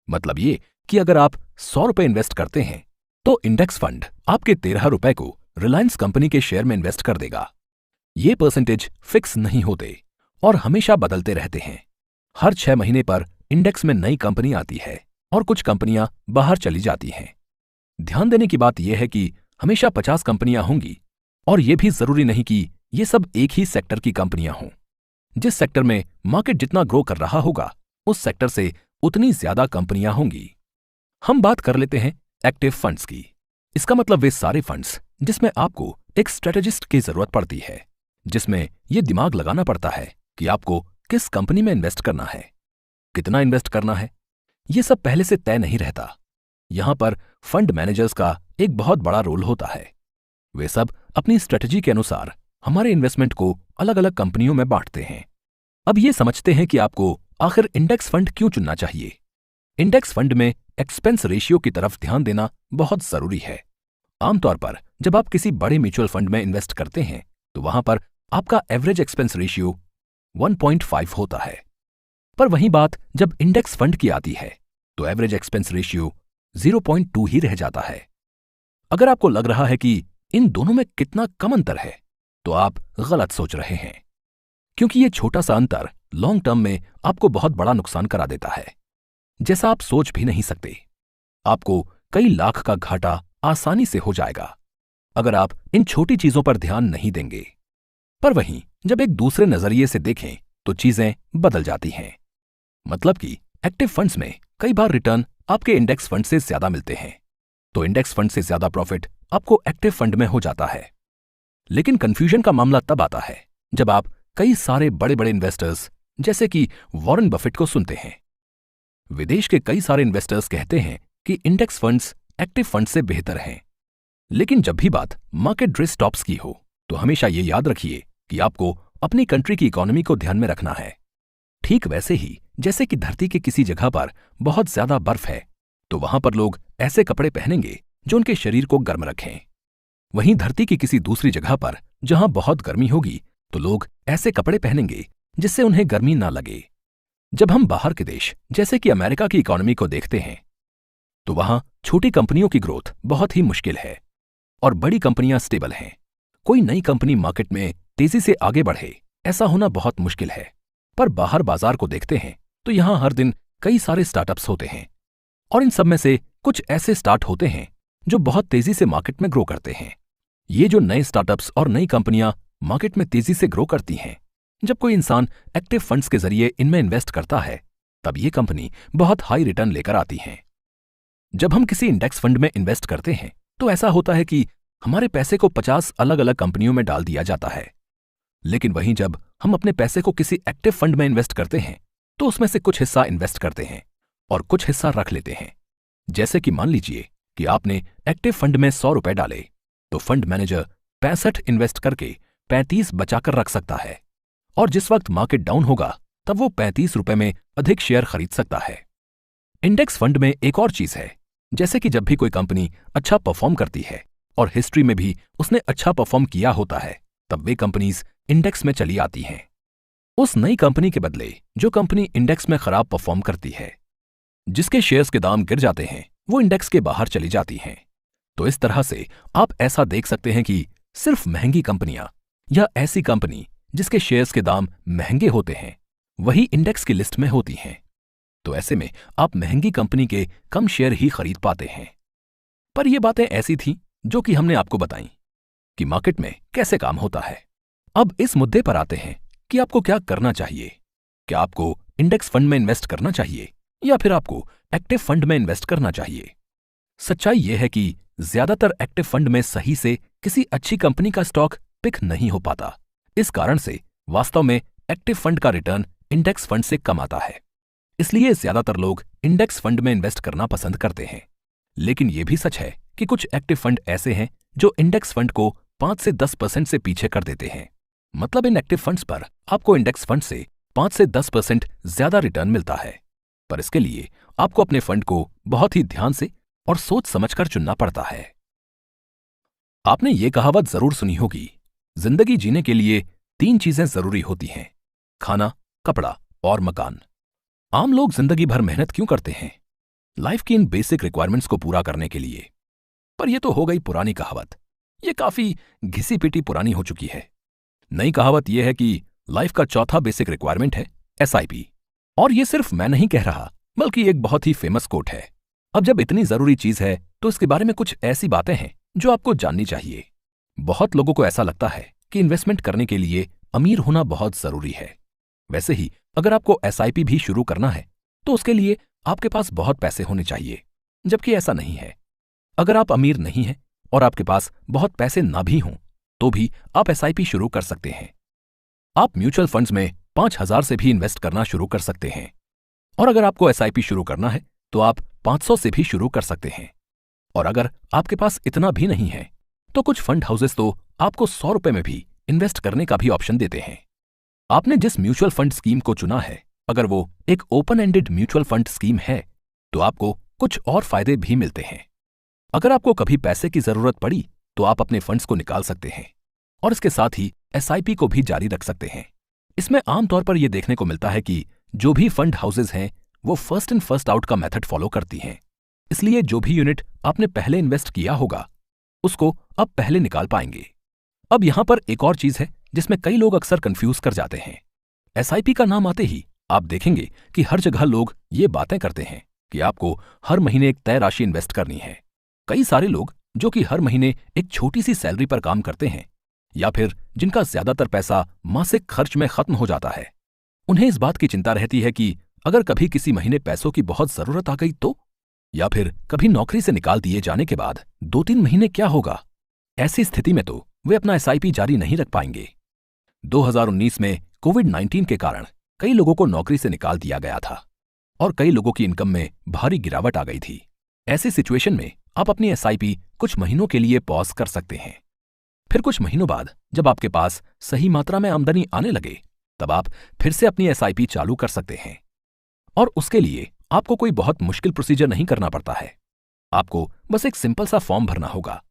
A: मतलब ये कि अगर आप 100 रुपए इन्वेस्ट करते हैं तो इंडेक्स फंड आपके 13 रुपए को रिलायंस कंपनी के शेयर में इन्वेस्ट कर देगा। ये परसेंटेज फिक्स नहीं होते और हमेशा बदलते रहते हैं। हर 6 महीने पर इंडेक्स में नई कंपनी आती है और कुछ कंपनियां बाहर चली जाती हैं। ध्यान देने की बात यह है कि हमेशा 50 कंपनियां होंगी और यह भी जरूरी नहीं कि ये सब एक ही सेक्टर की कंपनियां हों। जिस सेक्टर में मार्केट जितना ग्रो कर रहा होगा, उस सेक्टर से उतनी ज्यादा कंपनियां होंगी। हम बात कर लेते हैं एक्टिव फंड्स की। इसका मतलब वे सारे फंड्स जिसमें आपको एक स्ट्रेटेजिस्ट की जरूरत पड़ती है, जिसमें यह दिमाग लगाना पड़ता है कि आपको किस कंपनी में इन्वेस्ट करना है, कितना इन्वेस्ट करना है। यह सब पहले से तय नहीं रहता। यहां पर फंड मैनेजर्स का एक बहुत बड़ा रोल होता है। वे सब अपनी स्ट्रेटजी के अनुसार हमारे इन्वेस्टमेंट को अलग अलग कंपनियों में बांटते हैं। अब ये समझते हैं कि आपको आखिर इंडेक्स फंड क्यों चुनना चाहिए। इंडेक्स फंड में एक्सपेंस रेशियो की तरफ ध्यान देना बहुत जरूरी है। आमतौर पर जब आप किसी बड़े म्यूचुअल फंड में इन्वेस्ट करते हैं तो वहां पर आपका एवरेज एक्सपेंस रेशियो 1.5 होता है। पर वहीं बात जब इंडेक्स फंड की आती है तो एवरेज एक्सपेंस रेशियो 0.2 ही रह जाता है। अगर आपको लग रहा है कि इन दोनों में कितना कम अंतर है, तो आप गलत सोच रहे हैं, क्योंकि ये छोटा सा अंतर लॉन्ग टर्म में आपको बहुत बड़ा नुकसान करा देता है, जैसा आप सोच भी नहीं सकते। आपको कई लाख का घाटा आसानी से हो जाएगा अगर आप इन छोटी चीजों पर ध्यान नहीं देंगे। पर वहीं जब एक दूसरे नजरिए से देखें तो चीजें बदल जाती हैं। मतलब कि एक्टिव फंड्स में कई बार रिटर्न आपके इंडेक्स फंड से ज्यादा मिलते हैं, तो इंडेक्स फंड से ज्यादा प्रॉफिट आपको एक्टिव फंड में हो जाता है। लेकिन कंफ्यूजन का मामला तब आता है जब आप कई सारे बड़े बड़े इन्वेस्टर्स जैसे कि वॉरेन बफेट को सुनते हैं। विदेश के कई सारे इन्वेस्टर्स कहते हैं कि इंडेक्स फंड्स एक्टिव फंड से बेहतर हैं। लेकिन जब भी बात मार्केट रिस्क स्टॉप्स की हो तो हमेशा ये याद रखिए कि आपको अपनी कंट्री की इकोनॉमी को ध्यान में रखना है। ठीक वैसे ही जैसे कि धरती के किसी जगह पर बहुत ज्यादा बर्फ है तो वहां पर लोग ऐसे कपड़े पहनेंगे जो उनके शरीर को गर्म रखें। वहीं धरती की किसी दूसरी जगह पर जहां बहुत गर्मी होगी तो लोग ऐसे कपड़े पहनेंगे जिससे उन्हें गर्मी ना लगे। जब हम बाहर के देश जैसे कि अमेरिका की इकोनॉमी को देखते हैं तो वहां छोटी कंपनियों की ग्रोथ बहुत ही मुश्किल है और बड़ी कंपनियां स्टेबल हैं। कोई नई कंपनी मार्केट में तेजी से आगे बढ़े ऐसा होना बहुत मुश्किल है। पर बाहर बाजार को देखते हैं तो यहां हर दिन कई सारे स्टार्टअप्स होते हैं और इन सब में से कुछ ऐसे स्टार्ट होते हैं जो बहुत तेजी से मार्केट में ग्रो करते हैं। ये जो नए स्टार्टअप्स और नई कंपनियां मार्केट में तेजी से ग्रो करती हैं, जब कोई इंसान एक्टिव फंड्स के जरिए इनमें इन्वेस्ट करता है तब ये कंपनी बहुत हाई रिटर्न लेकर आती हैं। जब हम किसी इंडेक्स फंड में इन्वेस्ट करते हैं तो ऐसा होता है कि हमारे पैसे को 50 अलग अलग कंपनियों में डाल दिया जाता है। लेकिन वहीं जब हम अपने पैसे को किसी एक्टिव फंड में इन्वेस्ट करते हैं तो उसमें से कुछ हिस्सा इन्वेस्ट करते हैं और कुछ हिस्सा रख लेते हैं। जैसे कि मान लीजिए कि आपने एक्टिव फंड में 100 रुपए डाले तो फंड मैनेजर 65 इन्वेस्ट करके 35 बचाकर रख सकता है और जिस वक्त मार्केट डाउन होगा तब वो 35 रुपए में अधिक शेयर खरीद सकता है। इंडेक्स फंड में एक और चीज है, जैसे कि जब भी कोई कंपनी अच्छा परफॉर्म करती है और हिस्ट्री में भी उसने अच्छा परफॉर्म किया होता है तब वे कंपनीज इंडेक्स में चली आती हैं। उस नई कंपनी के बदले जो कंपनी इंडेक्स में खराब परफॉर्म करती है, जिसके शेयर्स के दाम गिर जाते हैं, वो इंडेक्स के बाहर चली जाती हैं। तो इस तरह से आप ऐसा देख सकते हैं कि सिर्फ महंगी कंपनियां या ऐसी कंपनी जिसके शेयर्स के दाम महंगे होते हैं वही इंडेक्स की लिस्ट में होती हैं। तो ऐसे में आप महंगी कंपनी के कम शेयर ही खरीद पाते हैं। पर ये बातें ऐसी थीं जो कि हमने आपको बताई कि मार्केट में कैसे काम होता है। अब इस मुद्दे पर आते हैं कि आपको क्या करना चाहिए। क्या आपको इंडेक्स फंड में इन्वेस्ट करना चाहिए या फिर आपको एक्टिव फंड में इन्वेस्ट करना चाहिए? सच्चाई यह है कि ज्यादातर एक्टिव फंड में सही से किसी अच्छी कंपनी का स्टॉक पिक नहीं हो पाता। इस कारण से वास्तव में एक्टिव फंड का रिटर्न इंडेक्स फंड से कम आता है। इसलिए ज्यादातर लोग इंडेक्स फंड में इन्वेस्ट करना पसंद करते हैं। लेकिन यह भी सच है कि कुछ एक्टिव फंड ऐसे हैं जो इंडेक्स फंड को 5 से 10% से पीछे कर देते हैं। मतलब इन एक्टिव फंड्स पर आपको इंडेक्स फंड से 5 से 10% ज्यादा रिटर्न मिलता है। पर इसके लिए आपको अपने फंड को बहुत ही ध्यान से और सोच समझकर चुनना पड़ता है। आपने ये कहावत जरूर सुनी होगी, जिंदगी जीने के लिए 3 चीजें जरूरी होती हैं, खाना, कपड़ा और मकान। आम लोग जिंदगी भर मेहनत क्यों करते हैं? लाइफ की इन बेसिक रिक्वायरमेंट्स को पूरा करने के लिए। पर यह तो हो गई पुरानी कहावत। यह काफी घिसी पिटी पुरानी हो चुकी है। नई कहावत यह है कि लाइफ का चौथा बेसिक रिक्वायरमेंट है SIP। और यह सिर्फ मैं नहीं कह रहा, बल्कि एक बहुत ही फेमस कोट है। अब जब इतनी जरूरी चीज है तो इसके बारे में कुछ ऐसी बातें हैं जो आपको जाननी चाहिए। बहुत लोगों को ऐसा लगता है कि इन्वेस्टमेंट करने के लिए अमीर होना बहुत जरूरी है। वैसे ही अगर आपको SIP भी शुरू करना है तो उसके लिए आपके पास बहुत पैसे होने चाहिए, जबकि ऐसा नहीं है। अगर आप अमीर नहीं हैं और आपके पास बहुत पैसे ना भी हों तो भी आप SIP शुरू कर सकते हैं। आप म्यूचुअल फंड्स में 5,000 से भी इन्वेस्ट करना शुरू कर सकते हैं। और अगर आपको SIP शुरू करना है तो आप 500 से भी शुरू कर सकते हैं। और अगर आपके पास इतना भी नहीं है तो कुछ फंड हाउसेस तो आपको 100 रुपए में भी इन्वेस्ट करने का भी ऑप्शन देते हैं। आपने जिस म्यूचुअल फंड स्कीम को चुना है, अगर वो एक open ended mutual fund scheme है तो आपको कुछ और फायदे भी मिलते हैं। अगर आपको कभी पैसे की जरूरत पड़ी तो आप अपने फंड्स को निकाल सकते हैं और इसके साथ ही SIP को भी जारी रख सकते हैं। इसमें आमतौर पर यह देखने को मिलता है कि जो भी फंड हाउसेज हैं वो फर्स्ट इन फर्स्ट आउट का मेथड फॉलो करती हैं। इसलिए जो भी यूनिट आपने पहले इन्वेस्ट किया होगा उसको आप पहले निकाल पाएंगे। अब यहां पर एक और चीज है जिसमें कई लोग अक्सर कंफ्यूज कर जाते हैं। एसआईपी का नाम आते ही आप देखेंगे कि हर जगह लोग ये बातें करते हैं कि आपको हर महीने एक तय राशि इन्वेस्ट करनी है। कई सारे लोग जो कि हर महीने एक छोटी सी सैलरी पर काम करते हैं या फिर जिनका ज्यादातर पैसा मासिक खर्च में खत्म हो जाता है, उन्हें इस बात की चिंता रहती है कि अगर कभी किसी महीने पैसों की बहुत जरूरत आ गई तो, या फिर कभी नौकरी से निकाल दिए जाने के बाद 2-3 महीने क्या होगा। ऐसी स्थिति में तो वे अपना एसआईपी जारी नहीं रख पाएंगे। 2019 में कोविड-19 के कारण कई लोगों को नौकरी से निकाल दिया गया था और कई लोगों की इनकम में भारी गिरावट आ गई थी। ऐसी सिचुएशन में आप अपनी एसआईपी कुछ महीनों के लिए पॉज कर सकते हैं। फिर कुछ महीनों बाद जब आपके पास सही मात्रा में आमदनी आने लगे, तब आप फिर से अपनी एसआईपी चालू कर सकते हैं। और उसके लिए आपको कोई बहुत मुश्किल प्रोसीजर नहीं करना पड़ता है। आपको बस एक सिंपल सा फॉर्म भरना होगा।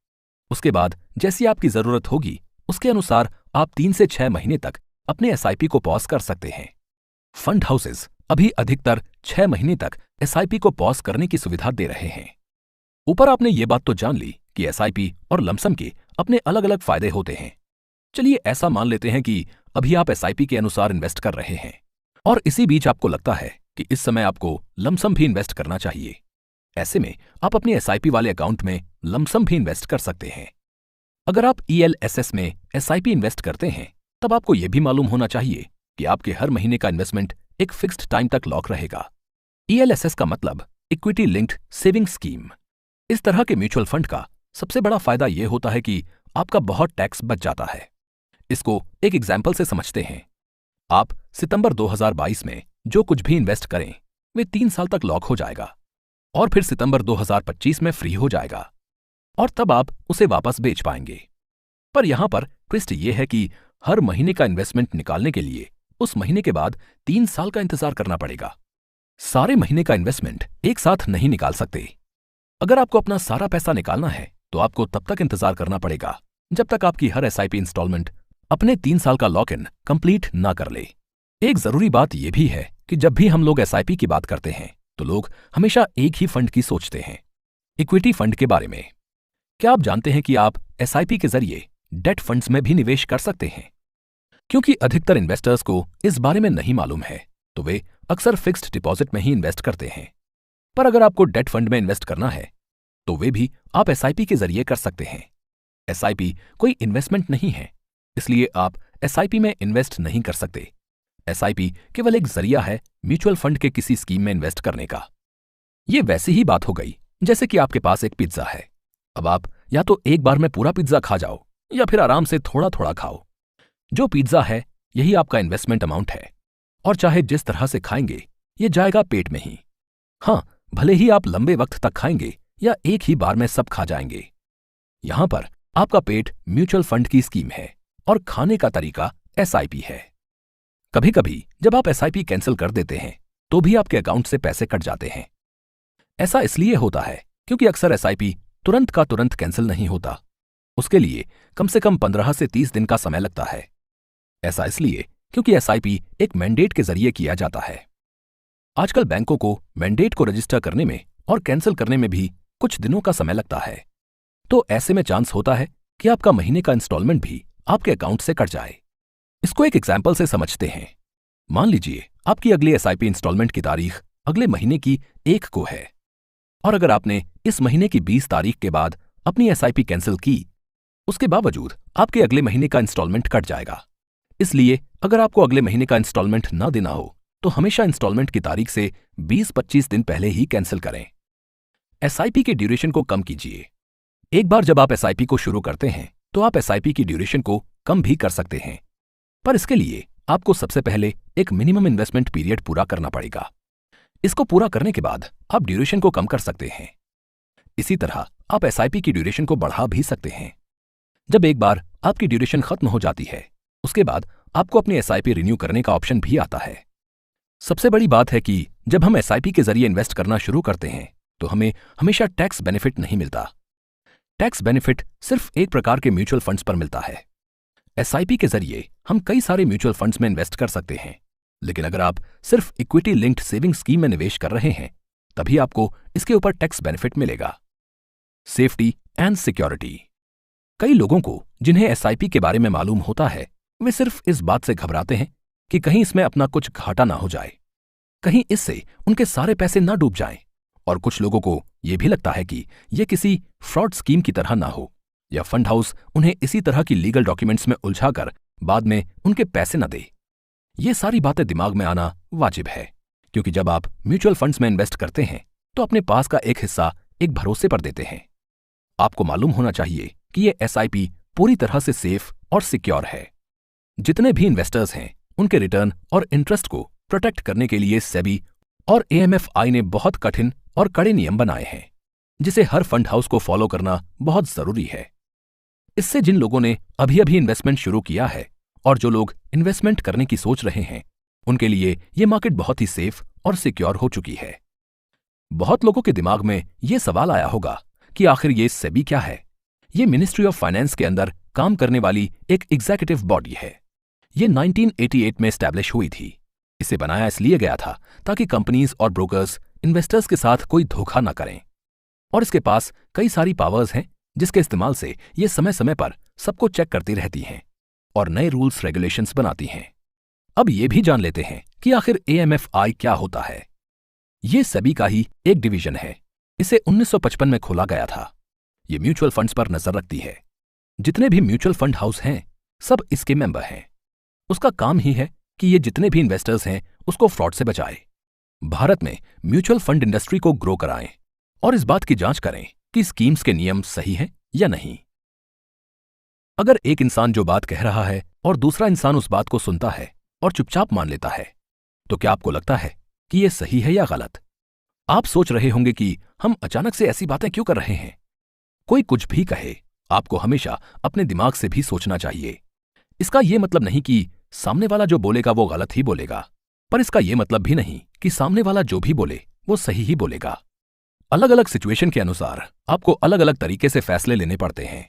A: उसके बाद जैसी आपकी जरूरत होगी उसके अनुसार आप 3 से 6 महीने तक अपने एसआईपी को पॉज कर सकते हैं। फंड हाउसेस अभी अधिकतर 6 महीने तक एसआईपी को पॉज करने की सुविधा दे रहे हैं। ऊपर आपने ये बात तो जान ली कि एसआईपी और लमसम के अपने अलग अलग फायदे होते हैं। चलिए ऐसा मान लेते हैं कि अभी आप एसआईपी के अनुसार इन्वेस्ट कर रहे हैं और इसी बीच आपको लगता है कि इस समय आपको लमसम भी इन्वेस्ट करना चाहिए। ऐसे में आप अपने एसआईपी वाले अकाउंट में लमसम भी इन्वेस्ट कर सकते हैं। अगर आप ईएलएसएस में एसआईपी इन्वेस्ट करते हैं तब आपको यह भी मालूम होना चाहिए कि आपके हर महीने का इन्वेस्टमेंट एक फिक्स्ड टाइम तक लॉक रहेगा। ईएलएसएस का मतलब इक्विटी लिंक्ड सेविंग स्कीम। इस तरह के म्यूचुअल फंड का सबसे बड़ा फायदा यह होता है कि आपका बहुत टैक्स बच जाता है। इसको एक एग्जाम्पल से समझते हैं। आप सितंबर 2022 में जो कुछ भी इन्वेस्ट करें वे 3 साल तक लॉक हो जाएगा और फिर सितंबर 2025 में फ्री हो जाएगा और तब आप उसे वापस बेच पाएंगे। पर यहां पर ट्विस्ट ये है कि हर महीने का इन्वेस्टमेंट निकालने के लिए उस महीने के बाद 3 साल का इंतजार करना पड़ेगा। सारे महीने का इन्वेस्टमेंट एक साथ नहीं निकाल सकते। अगर आपको अपना सारा पैसा निकालना है तो आपको तब तक इंतजार करना पड़ेगा जब तक आपकी हर एसआईपी इंस्टॉलमेंट अपने 3 साल का लॉक इन कंप्लीट ना कर ले। एक जरूरी बात यह भी है कि जब भी हम लोग एसआईपी की बात करते हैं तो लोग हमेशा एक ही फंड की सोचते हैं, इक्विटी फंड के बारे में। क्या आप जानते हैं कि आप एसआईपी के जरिए डेट फंड्स में भी निवेश कर सकते हैं? क्योंकि अधिकतर इन्वेस्टर्स को इस बारे में नहीं मालूम है तो वे अक्सर फिक्स्ड डिपॉजिट में ही इन्वेस्ट करते हैं। पर अगर आपको डेट फंड में इन्वेस्ट करना है तो वे भी आप एसआईपी के जरिए कर सकते हैं। एसआईपी कोई इन्वेस्टमेंट नहीं है, इसलिए आप एसआईपी में इन्वेस्ट नहीं कर सकते। एसआईपी केवल एक जरिया है म्यूचुअल फंड के किसी स्कीम में इन्वेस्ट करने का। यह वैसी ही बात हो गई जैसे कि आपके पास एक पिज्जा है। अब आप या तो एक बार में पूरा पिज्जा खा जाओ या फिर आराम से थोड़ा थोड़ा खाओ। जो पिज्जा है यही आपका इन्वेस्टमेंट अमाउंट है और चाहे जिस तरह से खाएंगे ये जाएगा पेट में ही। हाँ, भले ही आप लंबे वक्त तक खाएंगे या एक ही बार में सब खा जाएंगे। यहां पर आपका पेट म्यूचुअल फंड की स्कीम है और खाने का तरीका एसआईपी है। कभी कभी जब आप एसआईपी कैंसिल कर देते हैं तो भी आपके अकाउंट से पैसे कट जाते हैं। ऐसा इसलिए होता है क्योंकि अक्सर एसआईपी तुरंत का तुरंत कैंसिल नहीं होता। उसके लिए कम से कम 15 से 30 दिन का समय लगता है। ऐसा इसलिए क्योंकि एसआईपी एक मैंडेट के जरिए किया जाता है। आजकल बैंकों को मैंडेट को रजिस्टर करने में और कैंसिल करने में भी कुछ दिनों का समय लगता है। तो ऐसे में चांस होता है कि आपका महीने का इंस्टॉलमेंट भी आपके अकाउंट से कट जाए। इसको एक एग्जाम्पल से समझते हैं। मान लीजिए आपकी अगली एसआईपी इंस्टॉलमेंट की तारीख अगले महीने की 1 को है और अगर आपने इस महीने की 20 तारीख के बाद अपनी एसआईपी कैंसिल की, उसके बावजूद आपके अगले महीने का इंस्टॉलमेंट कट जाएगा। इसलिए अगर आपको अगले महीने का इंस्टॉलमेंट ना देना हो तो हमेशा इंस्टॉलमेंट की तारीख से 20-25 दिन पहले ही कैंसिल करें। एसआईपी के ड्यूरेशन को कम कीजिए। एक बार जब आप एसआईपी को शुरू करते हैं तो आप एसआईपी की ड्यूरेशन को कम भी कर सकते हैं, पर इसके लिए आपको सबसे पहले एक मिनिमम इन्वेस्टमेंट पीरियड पूरा करना पड़ेगा। इसको पूरा करने के बाद आप ड्यूरेशन को कम कर सकते हैं। इसी तरह आप एसआईपी की ड्यूरेशन को बढ़ा भी सकते हैं। जब एक बार आपकी ड्यूरेशन खत्म हो जाती है उसके बाद आपको अपनी एसआईपी रिन्यू करने का ऑप्शन भी आता है। सबसे बड़ी बात है कि जब हम एसआईपी के जरिए इन्वेस्ट करना शुरू करते हैं तो हमें हमेशा टैक्स बेनिफिट नहीं मिलता। टैक्स बेनिफिट सिर्फ एक प्रकार के म्यूचुअल फंड्स पर मिलता है। एसआईपी के जरिए हम कई सारे म्यूचुअल फंड्स में इन्वेस्ट कर सकते हैं, लेकिन अगर आप सिर्फ इक्विटी लिंक्ड सेविंग स्कीम में निवेश कर रहे हैं तभी आपको इसके ऊपर टैक्स बेनिफिट मिलेगा। Safety and security. कई लोगों को जिन्हें एसआईपी के बारे में मालूम होता है वे सिर्फ इस बात से घबराते हैं कि कहीं इसमें अपना कुछ घाटा ना हो जाए, कहीं इससे उनके सारे पैसे ना डूब जाएं। और कुछ लोगों को यह भी लगता है कि यह किसी फ्रॉड स्कीम की तरह ना हो या फंड हाउस उन्हें इसी तरह की लीगल डॉक्यूमेंट्स में उलझाकर बाद में उनके पैसे न दे। ये सारी बातें दिमाग में आना वाजिब है, क्योंकि जब आप म्यूचुअल फंड्स में इन्वेस्ट करते हैं तो अपने पास का एक हिस्सा एक भरोसे पर देते हैं। आपको मालूम होना चाहिए कि ये एसआईपी पूरी तरह से सेफ और सिक्योर है। जितने भी इन्वेस्टर्स हैं उनके रिटर्न और इंटरेस्ट को प्रोटेक्ट करने के लिए सेबी और एएमएफआई ने बहुत कठिन और कड़े नियम बनाए हैं, जिसे हर फंड हाउस को फॉलो करना बहुत जरूरी है। इससे जिन लोगों ने अभी अभी इन्वेस्टमेंट शुरू किया है और जो लोग इन्वेस्टमेंट करने की सोच रहे हैं उनके लिए ये मार्केट बहुत ही सेफ और सिक्योर हो चुकी है। बहुत लोगों के दिमाग में ये सवाल आया होगा कि आखिर ये सेबी क्या है। ये मिनिस्ट्री ऑफ फाइनेंस के अंदर काम करने वाली एक एग्जीक्यूटिव बॉडी है। ये 1988 में एस्टैब्लिश हुई थी। इसे बनाया इसलिए गया था ताकि कंपनीज और ब्रोकर्स इन्वेस्टर्स के साथ कोई धोखा न करें, और इसके पास कई सारी पावर्स हैं जिसके इस्तेमाल से ये समय समय पर सबको चेक करती रहती हैं और नए रूल्स रेगुलेशंस बनाती हैं। अब ये भी जान लेते हैं कि आखिर एएमएफआई क्या होता है। ये सेबी का ही एक डिवीजन है। इसे 1955 में खोला गया था। ये म्यूचुअल फंड्स पर नजर रखती है। जितने भी म्यूचुअल फंड हाउस हैं सब इसके मेंबर हैं। उसका काम ही है कि ये जितने भी इन्वेस्टर्स हैं उसको फ्रॉड से बचाए, भारत में म्यूचुअल फंड इंडस्ट्री को ग्रो कराएं और इस बात की जांच करें कि स्कीम्स के नियम सही हैं या नहीं। अगर एक इंसान जो बात कह रहा है और दूसरा इंसान उस बात को सुनता है और चुपचाप मान लेता है, तो क्या आपको लगता है कि यह सही है या गलत? आप सोच रहे होंगे कि हम अचानक से ऐसी बातें क्यों कर रहे हैं। कोई कुछ भी कहे, आपको हमेशा अपने दिमाग से भी सोचना चाहिए। इसका यह मतलब नहीं कि सामने वाला जो बोलेगा वो गलत ही बोलेगा, पर इसका यह मतलब भी नहीं कि सामने वाला जो भी बोले वो सही ही बोलेगा। अलग अलग सिचुएशन के अनुसार आपको अलग अलग तरीके से फैसले लेने पड़ते हैं।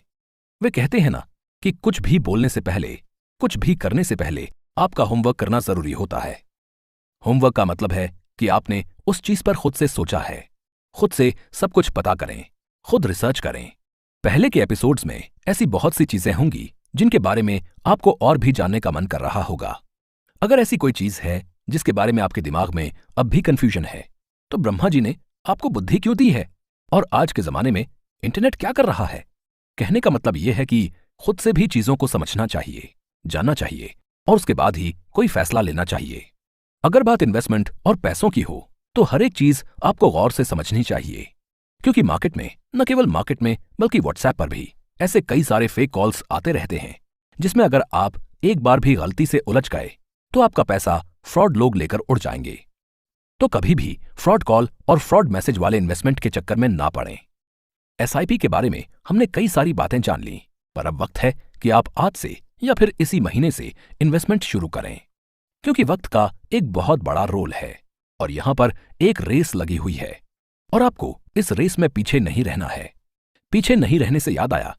A: वे कहते हैं ना कि कुछ भी बोलने से पहले, कुछ भी करने से पहले आपका होमवर्क करना जरूरी होता है। होमवर्क का मतलब है कि आपने उस चीज पर खुद से सोचा है, खुद से सब कुछ पता करें, खुद रिसर्च करें। पहले के एपिसोड्स में ऐसी बहुत सी चीजें होंगी जिनके बारे में आपको और भी जानने का मन कर रहा होगा। अगर ऐसी कोई चीज है जिसके बारे में आपके दिमाग में अब भी कंफ्यूजन है, तो ब्रह्मा जी ने आपको बुद्धि क्यों दी है और आज के जमाने में इंटरनेट क्या कर रहा है? कहने का मतलब यह है कि खुद से भी चीजों को समझना चाहिए, जानना चाहिए और उसके बाद ही कोई फैसला लेना चाहिए। अगर बात इन्वेस्टमेंट और पैसों की हो तो हर एक चीज आपको गौर से समझनी चाहिए, क्योंकि मार्केट में, न केवल मार्केट में बल्कि व्हाट्सएप पर भी ऐसे कई सारे फेक कॉल्स आते रहते हैं जिसमें अगर आप एक बार भी गलती से उलझ गए तो आपका पैसा फ्रॉड लोग लेकर उड़ जाएंगे। तो कभी भी फ्रॉड कॉल और फ्रॉड मैसेज वाले इन्वेस्टमेंट के चक्कर में ना पड़ें। एसआईपी के बारे में हमने कई सारी बातें जान ली, पर अब वक्त है कि आप आज से या फिर इसी महीने से इन्वेस्टमेंट शुरू करें, क्योंकि वक्त का एक बहुत बड़ा रोल है और यहां पर एक रेस लगी हुई है और आपको इस रेस में पीछे नहीं रहना है। पीछे नहीं रहने से याद आया